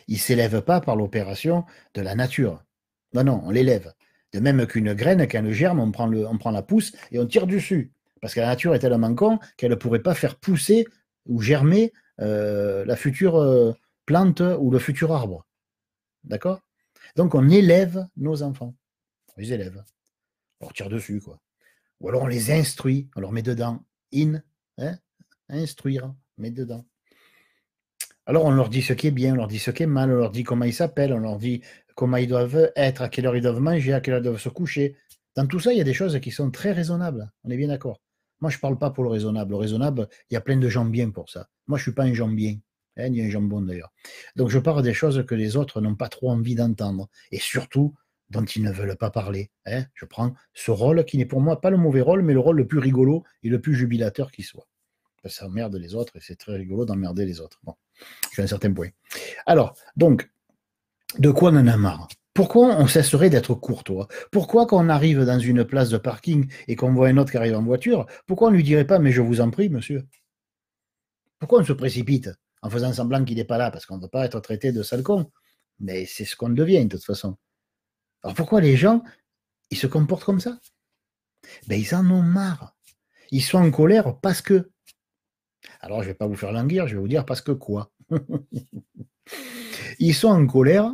Il ne s'élève pas par l'opération de la nature. Non, non, on l'élève. De même qu'une graine, quand elle germe, on prend la pousse et on tire dessus. Parce que la nature est tellement con qu'elle ne pourrait pas faire pousser ou germer la future plante ou le futur arbre. D'accord? Donc on élève nos enfants. On les élève. On leur tire dessus, quoi. Ou alors on les instruit, on leur met dedans. Hein? Instruire, mettre dedans. Alors on leur dit ce qui est bien, on leur dit ce qui est mal, on leur dit comment ils s'appellent, on leur dit comment ils doivent être, à quelle heure ils doivent manger, à quelle heure ils doivent se coucher. Dans tout ça, il y a des choses qui sont très raisonnables. On est bien d'accord. Moi, je ne parle pas pour le raisonnable. Le raisonnable, il y a plein de gens bien pour ça. Moi, je ne suis pas un jambien, hein, ni un jambon d'ailleurs. Donc, je parle des choses que les autres n'ont pas trop envie d'entendre. Et surtout, dont ils ne veulent pas parler. Hein. Je prends ce rôle qui n'est pour moi pas le mauvais rôle, mais le rôle le plus rigolo et le plus jubilateur qui soit. Ça emmerde les autres et c'est très rigolo d'emmerder les autres. Bon, jusqu'à un certain point. Alors, donc, de quoi on en a marre? Pourquoi on cesserait d'être courtois? Pourquoi quand on arrive dans une place de parking et qu'on voit un autre qui arrive en voiture, pourquoi on ne lui dirait pas, mais je vous en prie, monsieur? Pourquoi on se précipite en faisant semblant qu'il n'est pas là? Parce qu'on ne veut pas être traité de sale con. Mais c'est ce qu'on devient, de toute façon. Alors pourquoi les gens, ils se comportent comme ça? Ben, ils en ont marre. Ils sont en colère parce que. Alors, je ne vais pas vous faire languir, je vais vous dire parce que quoi? Ils sont en colère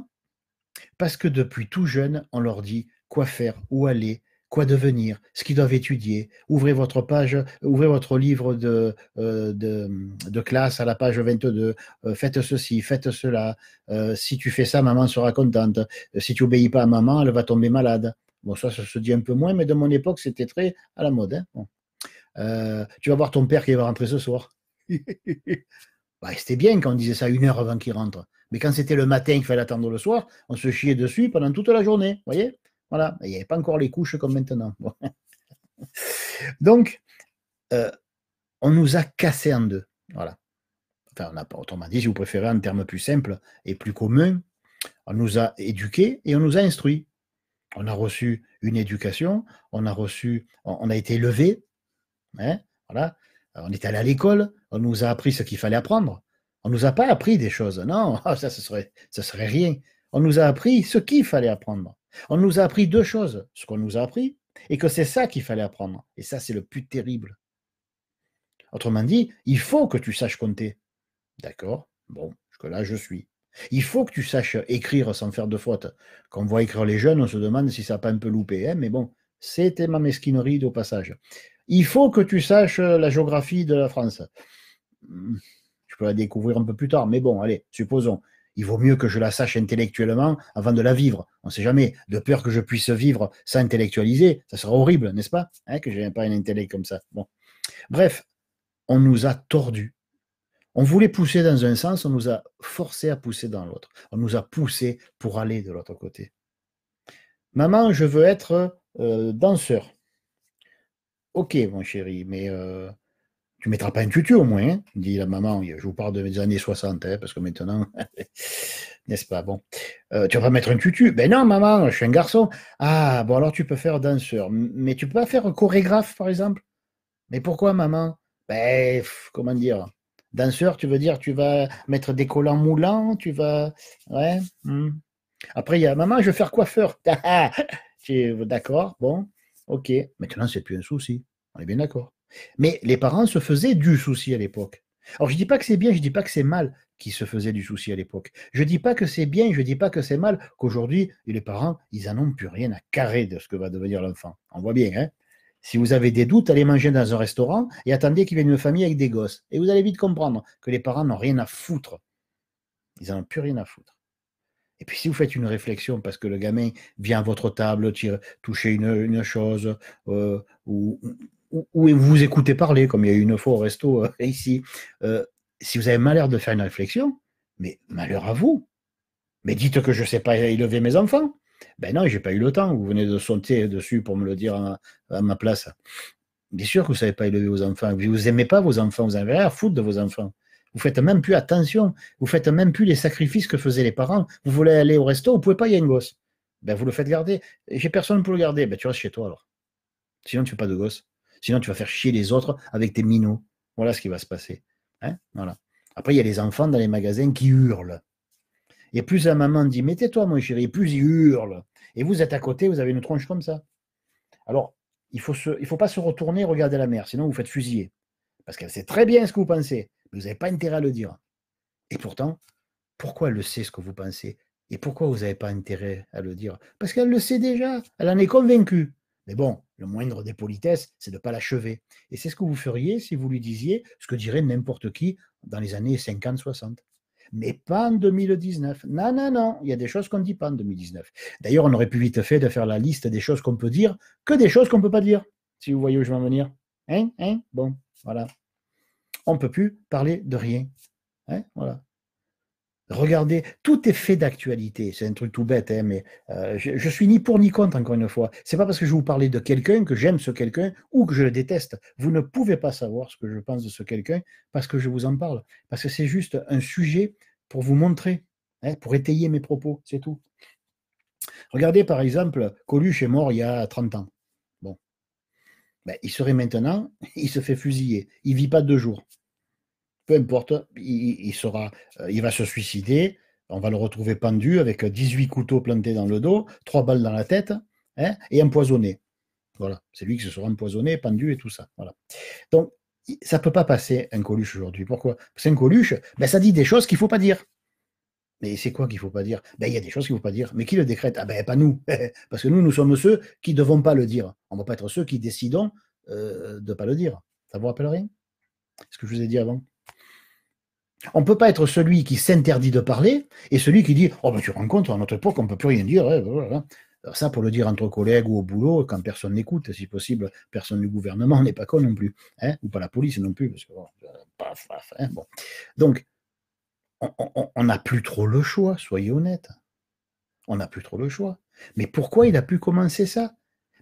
parce que depuis tout jeune, on leur dit quoi faire, où aller, quoi devenir, ce qu'ils doivent étudier. Ouvrez votre page, ouvrez votre livre de classe à la page 22. Faites ceci, faites cela. Si tu fais ça, maman sera contente. Si tu obéis pas à maman, elle va tomber malade. Bon, ça se dit un peu moins, mais de mon époque, c'était très à la mode. Hein. Bon. Tu vas voir ton père qui va rentrer ce soir. Bah, c'était bien quand on disait ça 1 heure avant qu'il rentre. Mais quand c'était le matin qu'il fallait attendre le soir, on se chiait dessus pendant toute la journée. Vous voyez? Voilà. Il n'y avait pas encore les couches comme maintenant. Bon. Donc, on nous a cassés en deux. Voilà. Enfin, on n'a pas, autrement dit, si vous préférez, en termes plus simples et plus communs, on nous a éduqués et on nous a instruits. On a reçu une éducation, on a été élevés. Hein, voilà. On est allé à l'école, on nous a appris ce qu'il fallait apprendre. On ne nous a pas appris des choses. Non, ça serait rien. On nous a appris ce qu'il fallait apprendre. On nous a appris deux choses, ce qu'on nous a appris, et que c'est ça qu'il fallait apprendre. Et ça, c'est le plus terrible. Autrement dit, il faut que tu saches compter. D'accord, bon, jusque-là, je suis. Il faut que tu saches écrire sans faire de faute. Quand on voit écrire les jeunes, on se demande si ça n'a pas un peu loupé. Hein, mais bon, c'était ma mesquinerie au passage. Il faut que tu saches la géographie de la France. Je peux la découvrir un peu plus tard, mais bon, allez, supposons. Il vaut mieux que je la sache intellectuellement avant de la vivre. On ne sait jamais, de peur que je puisse vivre sans intellectualiser, ça serait horrible, n'est-ce pas? Hein, que je n'ai pas un intellect comme ça. Bon. Bref, on nous a tordus. On voulait pousser dans un sens, on nous a forcé à pousser dans l'autre. On nous a poussé pour aller de l'autre côté. Maman, je veux être danseur. Ok, mon chéri, mais tu ne mettras pas un tutu au moins, hein, dit la maman. Je vous parle des années 60, hein, parce que maintenant, n'est-ce pas? Bon. Tu vas pas mettre un tutu? Ben non, maman, je suis un garçon. Ah, bon, alors tu peux faire danseur. Mais tu peux pas faire chorégraphe, par exemple? Mais pourquoi, maman? Ben, comment dire? Danseur, tu veux dire, tu vas mettre des collants moulants, tu vas. Ouais. Après, il y a maman, je veux faire coiffeur. D'accord, bon, ok. Maintenant, c'est plus un souci. On est bien d'accord. Mais les parents se faisaient du souci à l'époque. Alors, je dis pas que c'est bien, je dis pas que c'est mal qu'ils se faisaient du souci à l'époque. Je dis pas que c'est bien, je dis pas que c'est mal qu'aujourd'hui, les parents, ils en ont plus rien à carrer de ce que va devenir l'enfant. On voit bien, hein? Si vous avez des doutes, allez manger dans un restaurant et attendez qu'il vienne une famille avec des gosses. Et vous allez vite comprendre que les parents n'ont rien à foutre. Ils n'en ont plus rien à foutre. Et puis si vous faites une réflexion parce que le gamin vient à votre table toucher une chose, ou vous écoutez parler, comme il y a eu une fois au resto ici, si vous avez malheur de faire une réflexion, mais malheur à vous. Mais dites que je ne sais pas élever mes enfants. Ben non, j'ai pas eu le temps. Vous venez de sauter dessus pour me le dire à ma place. Bien sûr que vous ne savez pas élever vos enfants. Vous n'aimez pas vos enfants. Vous n'avez rien à foutre de vos enfants. Vous ne faites même plus attention. Vous ne faites même plus les sacrifices que faisaient les parents. Vous voulez aller au resto, vous ne pouvez pas, il y a une gosse. Ben, vous le faites garder. J'ai personne pour le garder. Ben, tu restes chez toi alors. Sinon, tu ne fais pas de gosse. Sinon, tu vas faire chier les autres avec tes minots. Voilà ce qui va se passer. Hein, voilà. Après, il y a les enfants dans les magasins qui hurlent. Et plus la maman dit, mais tais-toi, mon chéri, plus ils hurlent. Et vous êtes à côté, vous avez une tronche comme ça. Alors, il ne faut pas se retourner et regarder la mère, sinon vous faites fusiller. Parce qu'elle sait très bien ce que vous pensez, mais vous n'avez pas intérêt à le dire. Et pourtant, pourquoi elle le sait ce que vous pensez? Et pourquoi vous n'avez pas intérêt à le dire? Parce qu'elle le sait déjà, elle en est convaincue. Mais bon, le moindre des politesses, c'est de ne pas l'achever. Et c'est ce que vous feriez si vous lui disiez ce que dirait n'importe qui dans les années 50-60. Mais pas en 2019. Non, non, non, il y a des choses qu'on ne dit pas en 2019. D'ailleurs, on aurait pu vite fait de faire la liste des choses qu'on peut dire que des choses qu'on ne peut pas dire, si vous voyez où je veux en venir. Hein? Hein? Bon, voilà. On ne peut plus parler de rien. Hein? Voilà. Regardez, tout est fait d'actualité. C'est un truc tout bête, hein, mais je suis ni pour ni contre, encore une fois. C'est pas parce que je vous parlais de quelqu'un que j'aime ce quelqu'un ou que je le déteste. Vous ne pouvez pas savoir ce que je pense de ce quelqu'un parce que je vous en parle. Parce que c'est juste un sujet pour vous montrer, hein, pour étayer mes propos, c'est tout. Regardez, par exemple, Coluche est mort il y a 30 ans. Bon. Ben, il serait maintenant, il se fait fusiller. Il ne vit pas 2 jours. Peu importe, il va se suicider, on va le retrouver pendu avec 18 couteaux plantés dans le dos, 3 balles dans la tête, hein, et empoisonné. Voilà, c'est lui qui se sera empoisonné, pendu et tout ça. Voilà. Donc, ça ne peut pas passer un Coluche aujourd'hui. Pourquoi? Parce qu'un Coluche, ben, ça dit des choses qu'il ne faut pas dire. Mais c'est quoi qu'il ne faut pas dire? Ben, il y a des choses qu'il ne faut pas dire. Mais qui le décrète? Ah ben pas nous. Parce que nous sommes ceux qui ne devons pas le dire. On ne va pas être ceux qui décidons de ne pas le dire. Ça vous rappelle rien? Ce que je vous ai dit avant? On ne peut pas être celui qui s'interdit de parler et celui qui dit oh ben tu rends compte, à notre époque, on ne peut plus rien dire. Hein, voilà. Alors ça, pour le dire entre collègues ou au boulot, quand personne n'écoute, si possible, personne du gouvernement n'est pas con non plus, hein, ou pas la police non plus, parce que bon, paf, paf, hein, bon. Donc, on n'a plus trop le choix, soyez honnêtes. On n'a plus trop le choix. Mais pourquoi il a pu commencer ça?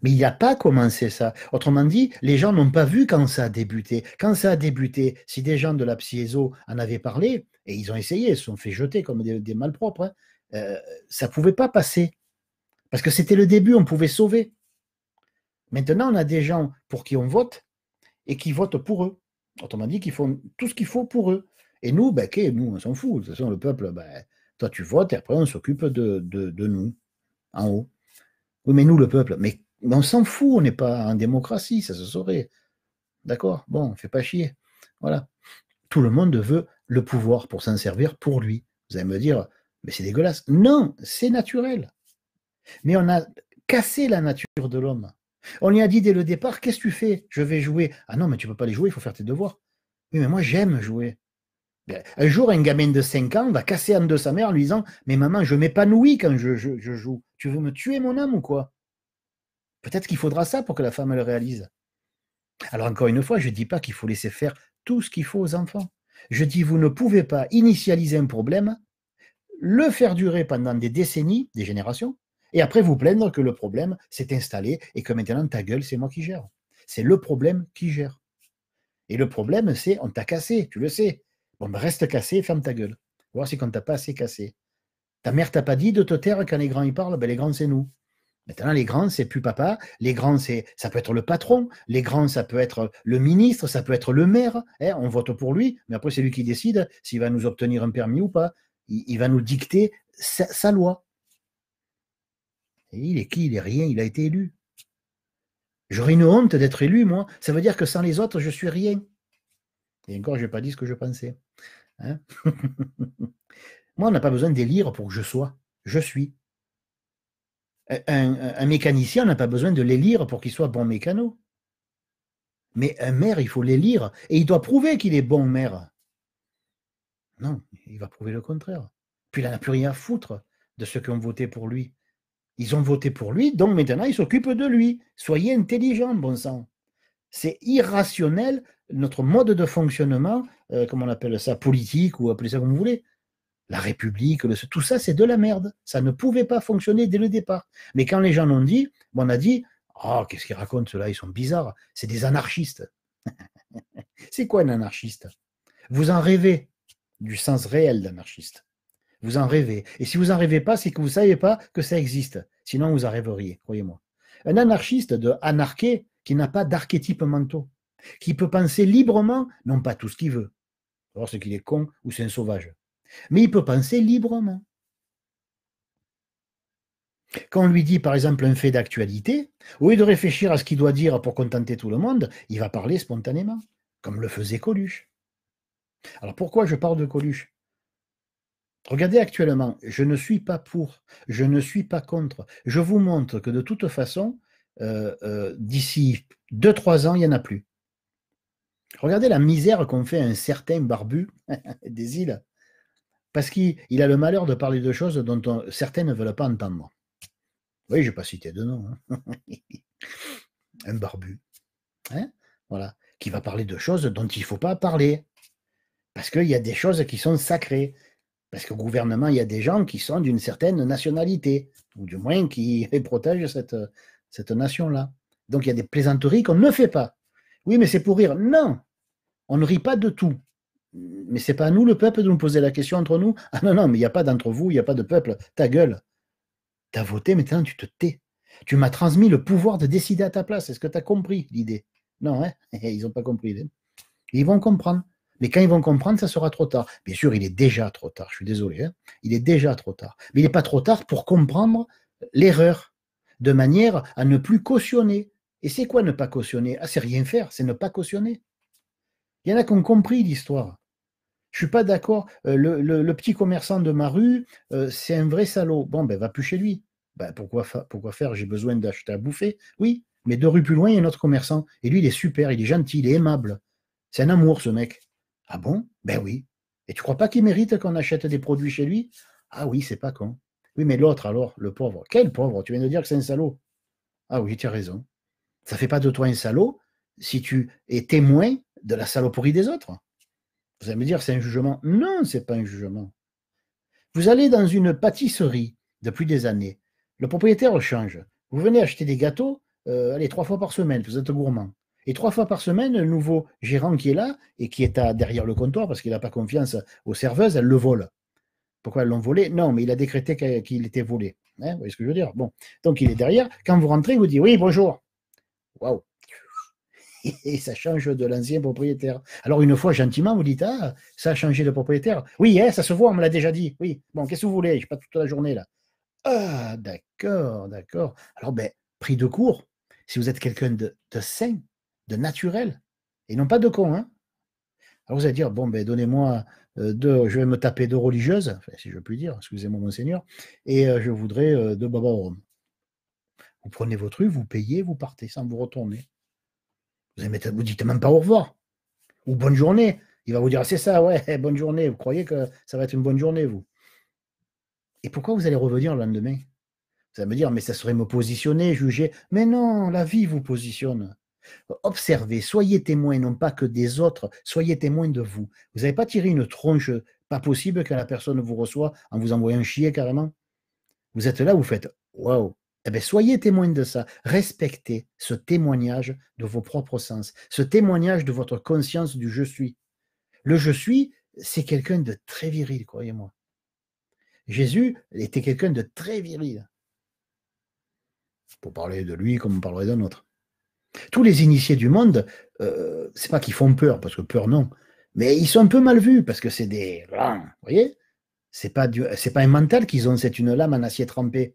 Mais il n'a pas commencé ça. Autrement dit, les gens n'ont pas vu quand ça a débuté. Quand ça a débuté, si des gens de la Psiezo en avaient parlé, et ils ont essayé, ils se sont fait jeter comme des malpropres, hein, ça ne pouvait pas passer. Parce que c'était le début, on pouvait sauver. Maintenant, on a des gens pour qui on vote et qui votent pour eux. Autrement dit, qui font tout ce qu'il faut pour eux. Et nous, ben, nous, on s'en fout. De toute façon, le peuple, ben, toi, tu votes et après, on s'occupe de nous, en haut. Oui, mais nous, le peuple, mais on s'en fout, on n'est pas en démocratie, ça se saurait. D'accord? Bon, fait pas chier. Voilà. Tout le monde veut le pouvoir pour s'en servir pour lui. Vous allez me dire, mais c'est dégueulasse. Non, c'est naturel. Mais on a cassé la nature de l'homme. On lui a dit dès le départ, qu'est-ce que tu fais? Je vais jouer. Ah non, mais tu ne peux pas les jouer, il faut faire tes devoirs. Oui, mais moi, j'aime jouer. Un jour, un gamin de 5 ans va casser en deux sa mère en lui disant, mais maman, je m'épanouis quand je joue. Tu veux me tuer, mon âme, ou quoi? Peut-être qu'il faudra ça pour que la femme le réalise. Alors encore une fois, je ne dis pas qu'il faut laisser faire tout ce qu'il faut aux enfants. Je dis, vous ne pouvez pas initialiser un problème, le faire durer pendant des décennies, des générations, et après vous plaindre que le problème s'est installé et que maintenant ta gueule, c'est moi qui gère. C'est le problème qui gère. Et le problème, c'est on t'a cassé, tu le sais. Bon, ben reste cassé, ferme ta gueule. Voir si on t'a pas assez cassé. Ta mère t'a pas dit de te taire quand les grands y parlent, ben les grands, c'est nous. Maintenant, les grands, c'est plus papa. Les grands, ça peut être le patron. Les grands, ça peut être le ministre, ça peut être le maire. Hein, on vote pour lui, mais après, c'est lui qui décide s'il va nous obtenir un permis ou pas. Il va nous dicter sa loi. Et il est qui? Il est rien, il a été élu. J'aurais une honte d'être élu, moi. Ça veut dire que sans les autres, je suis rien. Et encore, je n'ai pas dit ce que je pensais. Hein. Moi, on n'a pas besoin d'élire pour que je sois. Je suis. Un mécanicien, on n'a pas besoin de l'élire pour qu'il soit bon mécano. Mais un maire, il faut l'élire. Et il doit prouver qu'il est bon maire. Non, il va prouver le contraire. Puis il n'en a plus rien à foutre de ceux qui ont voté pour lui. Ils ont voté pour lui, donc maintenant ils s'occupent de lui. Soyez intelligents, bon sang. C'est irrationnel, notre mode de fonctionnement, comment on appelle ça, politique, ou appelez ça comme vous voulez. La République, tout ça, c'est de la merde. Ça ne pouvait pas fonctionner dès le départ. Mais quand les gens l'ont dit, on a dit, oh, qu'est-ce qu'ils racontent, ceux-là, ils sont bizarres. C'est des anarchistes. C'est quoi un anarchiste? Vous en rêvez du sens réel d'anarchiste. Vous en rêvez. Et si vous n'en rêvez pas, c'est que vous ne savez pas que ça existe. Sinon, vous en rêveriez, croyez-moi. Un anarchiste de anarché qui n'a pas d'archétypes mentaux, qui peut penser librement, non pas tout ce qu'il veut, alors c'est qu'il est con ou c'est un sauvage, mais il peut penser librement. Quand on lui dit par exemple un fait d'actualité, au lieu de réfléchir à ce qu'il doit dire pour contenter tout le monde, il va parler spontanément, comme le faisait Coluche. Alors pourquoi je parle de Coluche? Regardez actuellement, je ne suis pas pour, je ne suis pas contre. Je vous montre que de toute façon, d'ici 2-3 ans, il n'y en a plus. Regardez la misère qu'ont fait un certain barbu des îles, parce qu'il a le malheur de parler de choses dont certains ne veulent pas entendre. Oui, je n'ai pas cité de nom. Hein. Un barbu. Hein, voilà. Qui va parler de choses dont il ne faut pas parler. Parce qu'il y a des choses qui sont sacrées. Parce qu'au gouvernement, il y a des gens qui sont d'une certaine nationalité, ou du moins qui protègent cette nation-là. Donc il y a des plaisanteries qu'on ne fait pas. Oui, mais c'est pour rire. Non, on ne rit pas de tout. Mais c'est pas à nous, le peuple, de nous poser la question entre nous. Ah non, non, mais il n'y a pas d'entre vous, il n'y a pas de peuple. Ta gueule. Tu as voté, maintenant tu te tais. Tu m'as transmis le pouvoir de décider à ta place. Est-ce que tu as compris l'idée? Non, hein. Ils n'ont pas compris. Ils vont comprendre. Mais quand ils vont comprendre, ça sera trop tard. Bien sûr, il est déjà trop tard, je suis désolé. Hein. Il est déjà trop tard. Mais il n'est pas trop tard pour comprendre l'erreur, de manière à ne plus cautionner. Et c'est quoi ne pas cautionner? Ah, c'est rien faire, c'est ne pas cautionner. Il y en a qui ont compris l'histoire. Je ne suis pas d'accord. Le petit commerçant de ma rue, c'est un vrai salaud. Bon, ben, va plus chez lui. Ben, pourquoi faire? J'ai besoin d'acheter à bouffer. Oui, mais 2 rues plus loin, il y a un autre commerçant. Et lui, il est super, il est gentil, il est aimable. C'est un amour, ce mec. Ah bon? Ben oui. Et tu crois pas qu'il mérite qu'on achète des produits chez lui? Ah oui, c'est pas con. Oui, mais l'autre alors, le pauvre. Quel pauvre? Tu viens de dire que c'est un salaud. Ah oui, tu as raison. Ça fait pas de toi un salaud si tu es témoin de la saloperie des autres. Vous allez me dire, c'est un jugement. Non, c'est pas un jugement. Vous allez dans une pâtisserie depuis des années. Le propriétaire change. Vous venez acheter des gâteaux, allez, 3 fois par semaine, vous êtes gourmand. Et 3 fois par semaine, le nouveau gérant qui est là et qui est derrière le comptoir parce qu'il n'a pas confiance aux serveuses, elle le vole. Pourquoi elles l'ont volé? Non, mais il a décrété qu'il était volé. Hein, vous voyez ce que je veux dire? Bon. Donc il est derrière. Quand vous rentrez, il vous dit oui, bonjour. Waouh. Et ça change de l'ancien propriétaire. Alors, une fois, gentiment, vous dites, ah, ça a changé de propriétaire. Oui, hein, ça se voit, on me l'a déjà dit. Oui, bon, qu'est-ce que vous voulez? Je n'ai pas toute la journée là. Ah, d'accord, d'accord. Alors, ben, pris de court, si vous êtes quelqu'un de sain, de naturel, et non pas de con, hein. Alors, vous allez dire, bon, ben, donnez-moi je vais me taper deux religieuses, enfin, si je puis dire, excusez-moi, monseigneur, et je voudrais deux babas au rhum. Vous prenez vos trucs, vous payez, vous partez sans vous retourner. Vous dites même pas au revoir ou bonne journée. Il va vous dire, c'est ça, ouais, bonne journée. Vous croyez que ça va être une bonne journée, vous? Et pourquoi vous allez revenir le lendemain? Vous allez me dire, mais ça serait me positionner, juger. Mais non, la vie vous positionne. Observez, soyez témoin, non pas que des autres, soyez témoin de vous. Vous n'avez pas tiré une tronche pas possible que la personne vous reçoit en vous envoyant chier carrément. Vous êtes là, vous faites, waouh. Eh bien, soyez témoin de ça. Respectez ce témoignage de vos propres sens, ce témoignage de votre conscience du je suis. Le je suis, c'est quelqu'un de très viril, croyez-moi. Jésus était quelqu'un de très viril. Pour parler de lui comme on parlerait d'un autre. Tous les initiés du monde, c'est pas qu'ils font peur, parce que peur non, mais ils sont un peu mal vus, parce que c'est des... Vous voyez, c'est pas un mental qu'ils ont, c'est une lame en acier trempé.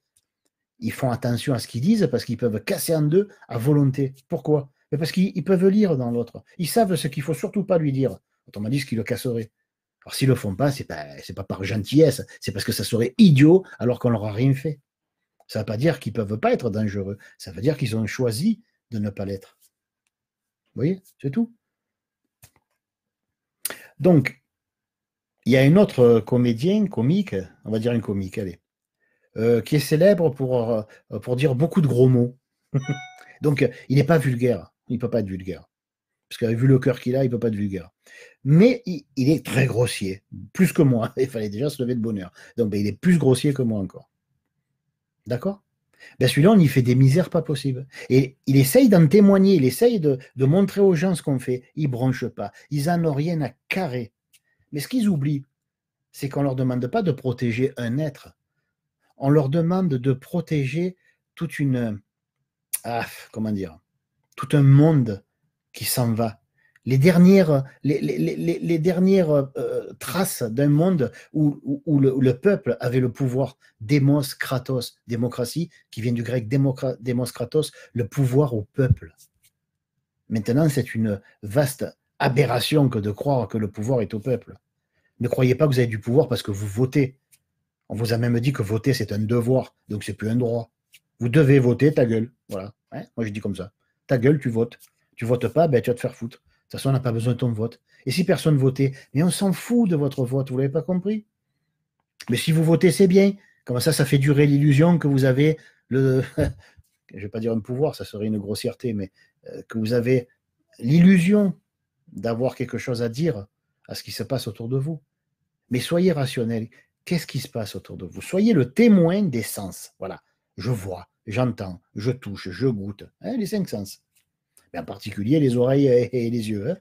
Ils font attention à ce qu'ils disent, parce qu'ils peuvent casser en deux à volonté. Pourquoi? Parce qu'ils peuvent lire dans l'autre. Ils savent ce qu'il faut surtout pas lui dire. Autrement dit, ce qui le casserait. Alors s'ils le font pas, c'est pas par gentillesse, c'est parce que ça serait idiot alors qu'on leur a rien fait. Ça ne veut pas dire qu'ils ne peuvent pas être dangereux. Ça veut dire qu'ils ont choisi de ne pas l'être. Vous voyez, c'est tout. Donc, il y a un autre comédien, comique, on va dire un comique, allez, qui est célèbre pour dire beaucoup de gros mots. Donc, il n'est pas vulgaire. Il ne peut pas être vulgaire. Parce qu'avec vu le cœur qu'il a, il ne peut pas être vulgaire. Mais il est très grossier, plus que moi. Il fallait déjà se lever de bonheur. Donc, ben, il est plus grossier que moi encore. D'accord? Ben celui-là, on y fait des misères pas possibles. Et il essaye d'en témoigner, il essaye de montrer aux gens ce qu'on fait. Ils ne bronchent pas. Ils n'en ont rien à carrer. Mais ce qu'ils oublient, c'est qu'on ne leur demande pas de protéger un être. On leur demande de protéger toute une... comment dire? Tout un monde qui s'en va. Les dernières traces d'un monde où le peuple avait le pouvoir, démos, kratos, démocratie, qui vient du grec démos, kratos, le pouvoir au peuple. Maintenant, c'est une vaste aberration que de croire que le pouvoir est au peuple. Ne croyez pas que vous avez du pouvoir parce que vous votez. On vous a même dit que voter, c'est un devoir, donc c'est plus un droit. Vous devez voter, ta gueule. Voilà. Hein, moi, je dis comme ça. Ta gueule, tu votes. Tu votes pas, ben, tu vas te faire foutre. De toute façon, on n'a pas besoin de ton vote. Et si personne votait, mais on s'en fout de votre vote, vous ne l'avez pas compris? Mais si vous votez, c'est bien. Comme ça fait durer l'illusion que vous avez le... je ne vais pas dire un pouvoir, ça serait une grossièreté, mais que vous avez l'illusion d'avoir quelque chose à dire à ce qui se passe autour de vous. Mais soyez rationnel. Qu'est-ce qui se passe autour de vous? Soyez le témoin des sens. Voilà. Je vois, j'entends, je touche, je goûte. Hein, les 5 sens. Mais en particulier les oreilles et les yeux. Hein.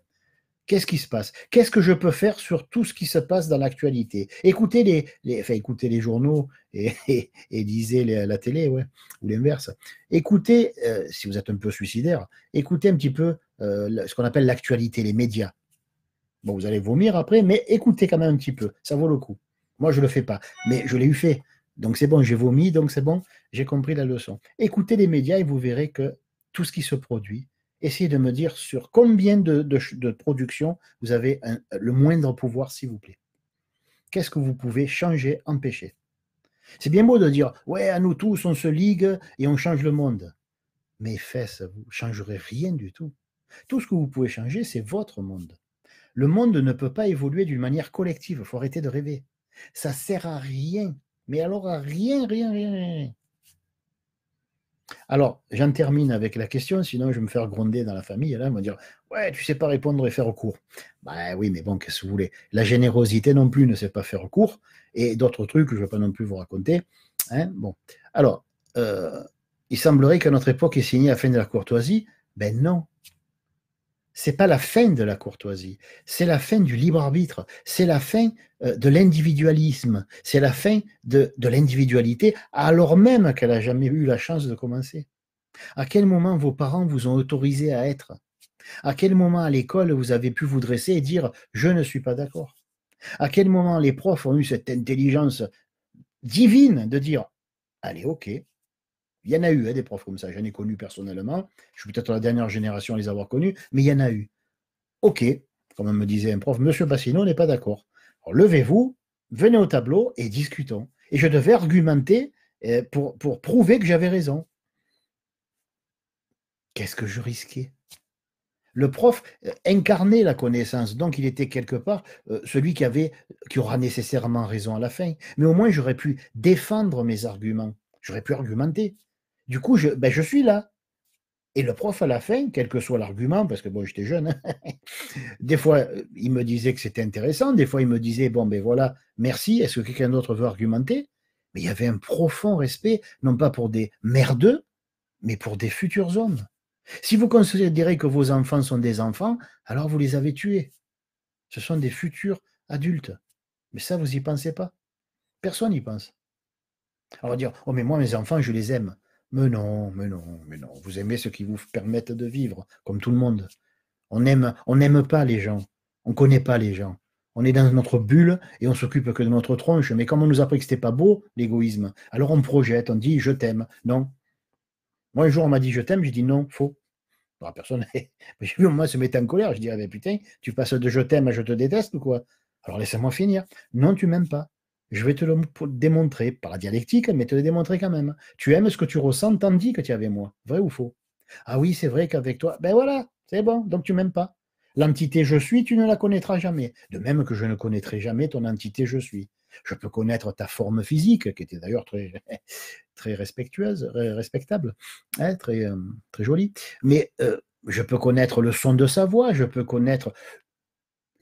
Qu'est-ce qui se passe? Qu'est-ce que je peux faire sur tout ce qui se passe dans l'actualité? Écoutez écoutez les journaux et lisez la télé, ouais, ou l'inverse. Écoutez, si vous êtes un peu suicidaire, écoutez un petit peu ce qu'on appelle l'actualité, les médias. Bon, vous allez vomir après, mais écoutez quand même un petit peu, ça vaut le coup. Moi, je ne le fais pas, mais je l'ai eu fait. Donc c'est bon, j'ai vomi, donc c'est bon, j'ai compris la leçon. Écoutez les médias et vous verrez que tout ce qui se produit, essayez de me dire sur combien de productions vous avez le moindre pouvoir, s'il vous plaît. Qu'est-ce que vous pouvez changer, empêcher? C'est bien beau de dire, ouais, à nous tous, on se ligue et on change le monde. Mais fesses, vous ne changerez rien du tout. Tout ce que vous pouvez changer, c'est votre monde. Le monde ne peut pas évoluer d'une manière collective, il faut arrêter de rêver. Ça sert à rien, mais alors à rien, rien, rien, rien. Alors, j'en termine avec la question, sinon je vais me faire gronder dans la famille, là, ils vont dire, ouais, tu sais pas répondre et faire court. Bah oui, mais bon, qu'est-ce que vous voulez? La générosité non plus ne sait pas faire court, et d'autres trucs que je ne vais pas non plus vous raconter. Hein, bon. Alors, il semblerait qu'à notre époque est signée la fin de la courtoisie. Ben non, c'est pas la fin de la courtoisie, c'est la fin du libre arbitre, c'est la fin de l'individualisme, c'est la fin de l'individualité, alors même qu'elle n'a jamais eu la chance de commencer. À quel moment vos parents vous ont autorisé à être? À quel moment à l'école vous avez pu vous dresser et dire je ne suis pas d'accord? À quel moment les profs ont eu cette intelligence divine de dire allez, ok. Il y en a eu des profs comme ça, j'en ai connu personnellement. Je suis peut-être la dernière génération à les avoir connus, mais il y en a eu. Ok, comme me disait un prof, Monsieur Bassino n'est pas d'accord. Alors, levez-vous, venez au tableau et discutons. Et je devais argumenter pour prouver que j'avais raison. Qu'est-ce que je risquais? Le prof incarnait la connaissance, donc il était quelque part celui qui aura nécessairement raison à la fin. Mais au moins, j'aurais pu défendre mes arguments. J'aurais pu argumenter. Du coup, je suis là. Et le prof, à la fin, quel que soit l'argument, parce que bon, j'étais jeune, hein, des fois, il me disait que c'était intéressant, des fois, il me disait, bon, ben voilà, merci, est-ce que quelqu'un d'autre veut argumenter? Mais il y avait un profond respect, non pas pour des merdeux, mais pour des futurs hommes. Si vous considérez que vos enfants sont des enfants, alors vous les avez tués. Ce sont des futurs adultes. Mais ça, vous n'y pensez pas. Personne n'y pense. Alors on va dire, oh mais moi, mes enfants, je les aime. Mais non, mais non, mais non. Vous aimez ceux qui vous permettent de vivre, comme tout le monde. On n'aime pas les gens. On ne connaît pas les gens. On est dans notre bulle et on s'occupe que de notre tronche. Mais comme on nous a appris que c'était pas beau, l'égoïsme, alors on projette, on dit je t'aime. Non. Moi, un jour, on m'a dit je t'aime, j'ai dit non, faux. Alors, personne, j'ai vu moi se mettre en colère. Je dis, ah ben putain, tu passes de je t'aime à je te déteste ou quoi? Alors laissez-moi finir. Non, tu m'aimes pas. Je vais te le démontrer, par la dialectique, mais te le démontrer quand même. Tu aimes ce que tu ressens tandis que tu es avec moi. Vrai ou faux? Ah oui, c'est vrai qu'avec toi, ben voilà, c'est bon, donc tu m'aimes pas. L'entité je suis, tu ne la connaîtras jamais. De même que je ne connaîtrai jamais ton entité je suis. Je peux connaître ta forme physique, qui était d'ailleurs très, très respectueuse, respectable, hein, très, très jolie. Mais je peux connaître le son de sa voix, je peux connaître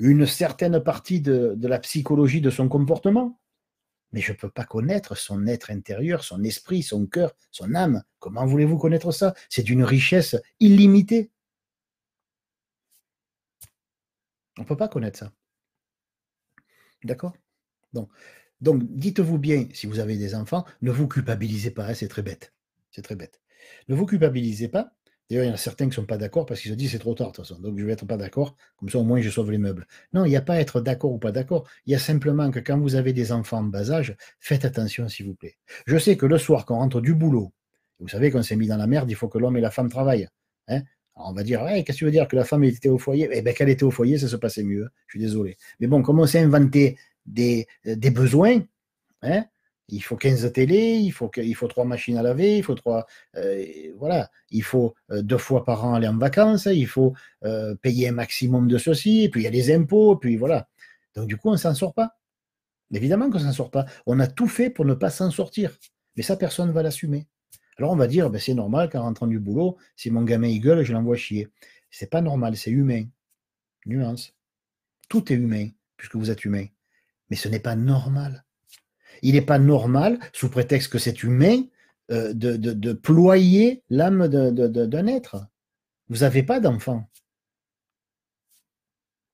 une certaine partie de la psychologie de son comportement, mais je ne peux pas connaître son être intérieur, son esprit, son cœur, son âme. Comment voulez-vous connaître ça? C'est d'une richesse illimitée. On ne peut pas connaître ça. D'accord? Donc, donc dites-vous bien, si vous avez des enfants, ne vous culpabilisez pas, hein, c'est très bête. C'est très bête. Ne vous culpabilisez pas. D'ailleurs, il y en a certains qui ne sont pas d'accord parce qu'ils se disent c'est trop tard de toute façon, donc je vais être pas d'accord, comme ça au moins je sauve les meubles. Non, il n'y a pas à être d'accord ou pas d'accord. Il y a simplement que quand vous avez des enfants en bas âge, faites attention s'il vous plaît. Je sais que le soir, quand on rentre du boulot, vous savez qu'on s'est mis dans la merde, il faut que l'homme et la femme travaillent. Hein. Alors on va dire, hey, qu'est-ce que tu veux dire que la femme était au foyer? Eh bien, qu'elle était au foyer, ça se passait mieux. Hein. Je suis désolé. Mais bon, comme on s'est inventé des besoins. Hein. Il faut 15 télés, il faut 3 machines à laver, il faut 3. Voilà. Il faut 2 fois par an aller en vacances, il faut payer un maximum de ceci, et puis il y a les impôts, puis voilà. Donc du coup, on ne s'en sort pas. Évidemment qu'on ne s'en sort pas. On a tout fait pour ne pas s'en sortir. Mais ça, personne ne va l'assumer. Alors on va dire, ben, c'est normal qu'en rentrant du boulot, si mon gamin il gueule, je l'envoie chier. C'est pas normal, c'est humain. Nuance. Tout est humain, puisque vous êtes humain. Mais ce n'est pas normal. Il n'est pas normal, sous prétexte que c'est humain, de ployer l'âme d'un être. Vous n'avez pas d'enfant.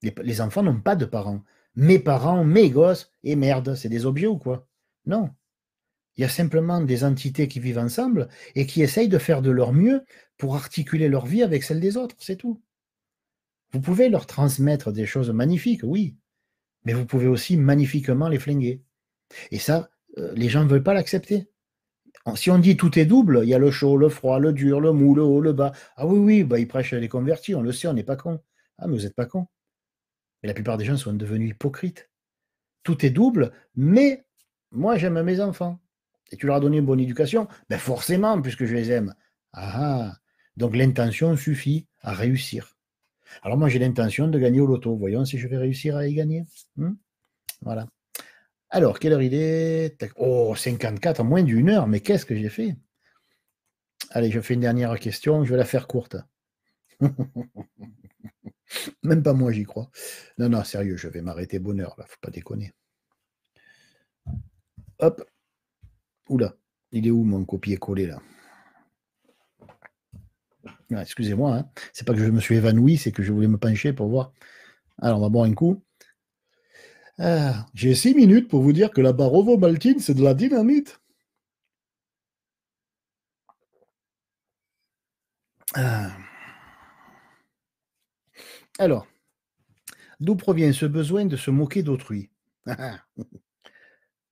Les enfants n'ont pas de parents. Mes parents, mes gosses, et merde, c'est des objets ou quoi? Non. Il y a simplement des entités qui vivent ensemble et qui essayent de faire de leur mieux pour articuler leur vie avec celle des autres, c'est tout. Vous pouvez leur transmettre des choses magnifiques, oui, mais vous pouvez aussi magnifiquement les flinguer. Et ça, les gens ne veulent pas l'accepter. Si on dit tout est double, il y a le chaud, le froid, le dur, le mou, le haut, le bas. Ah oui, oui, bah, ils prêchent les convertis, on le sait, on n'est pas con. Ah, mais vous n'êtes pas con. Et la plupart des gens sont devenus hypocrites. Tout est double, mais moi j'aime mes enfants. Et tu leur as donné une bonne éducation? Ben forcément, puisque je les aime. Ah, donc l'intention suffit à réussir. Alors moi j'ai l'intention de gagner au loto. Voyons si je vais réussir à y gagner. Voilà. Alors, quelle heure il est? Oh, 54, moins d'une heure, mais qu'est-ce que j'ai fait? Allez, je fais une dernière question, je vais la faire courte. Même pas moi, j'y crois. Non, non, sérieux, je vais m'arrêter bonne heure, là, faut pas déconner. Hop. Oula, il est où mon copier-coller, là? Ah, excusez-moi, hein. C'est pas que je me suis évanoui, c'est que je voulais me pencher pour voir. Alors, on va boire un coup. Ah, j'ai 6 minutes pour vous dire que la Barovo Maltine, c'est de la dynamite. Ah. Alors, d'où provient ce besoin de se moquer d'autrui?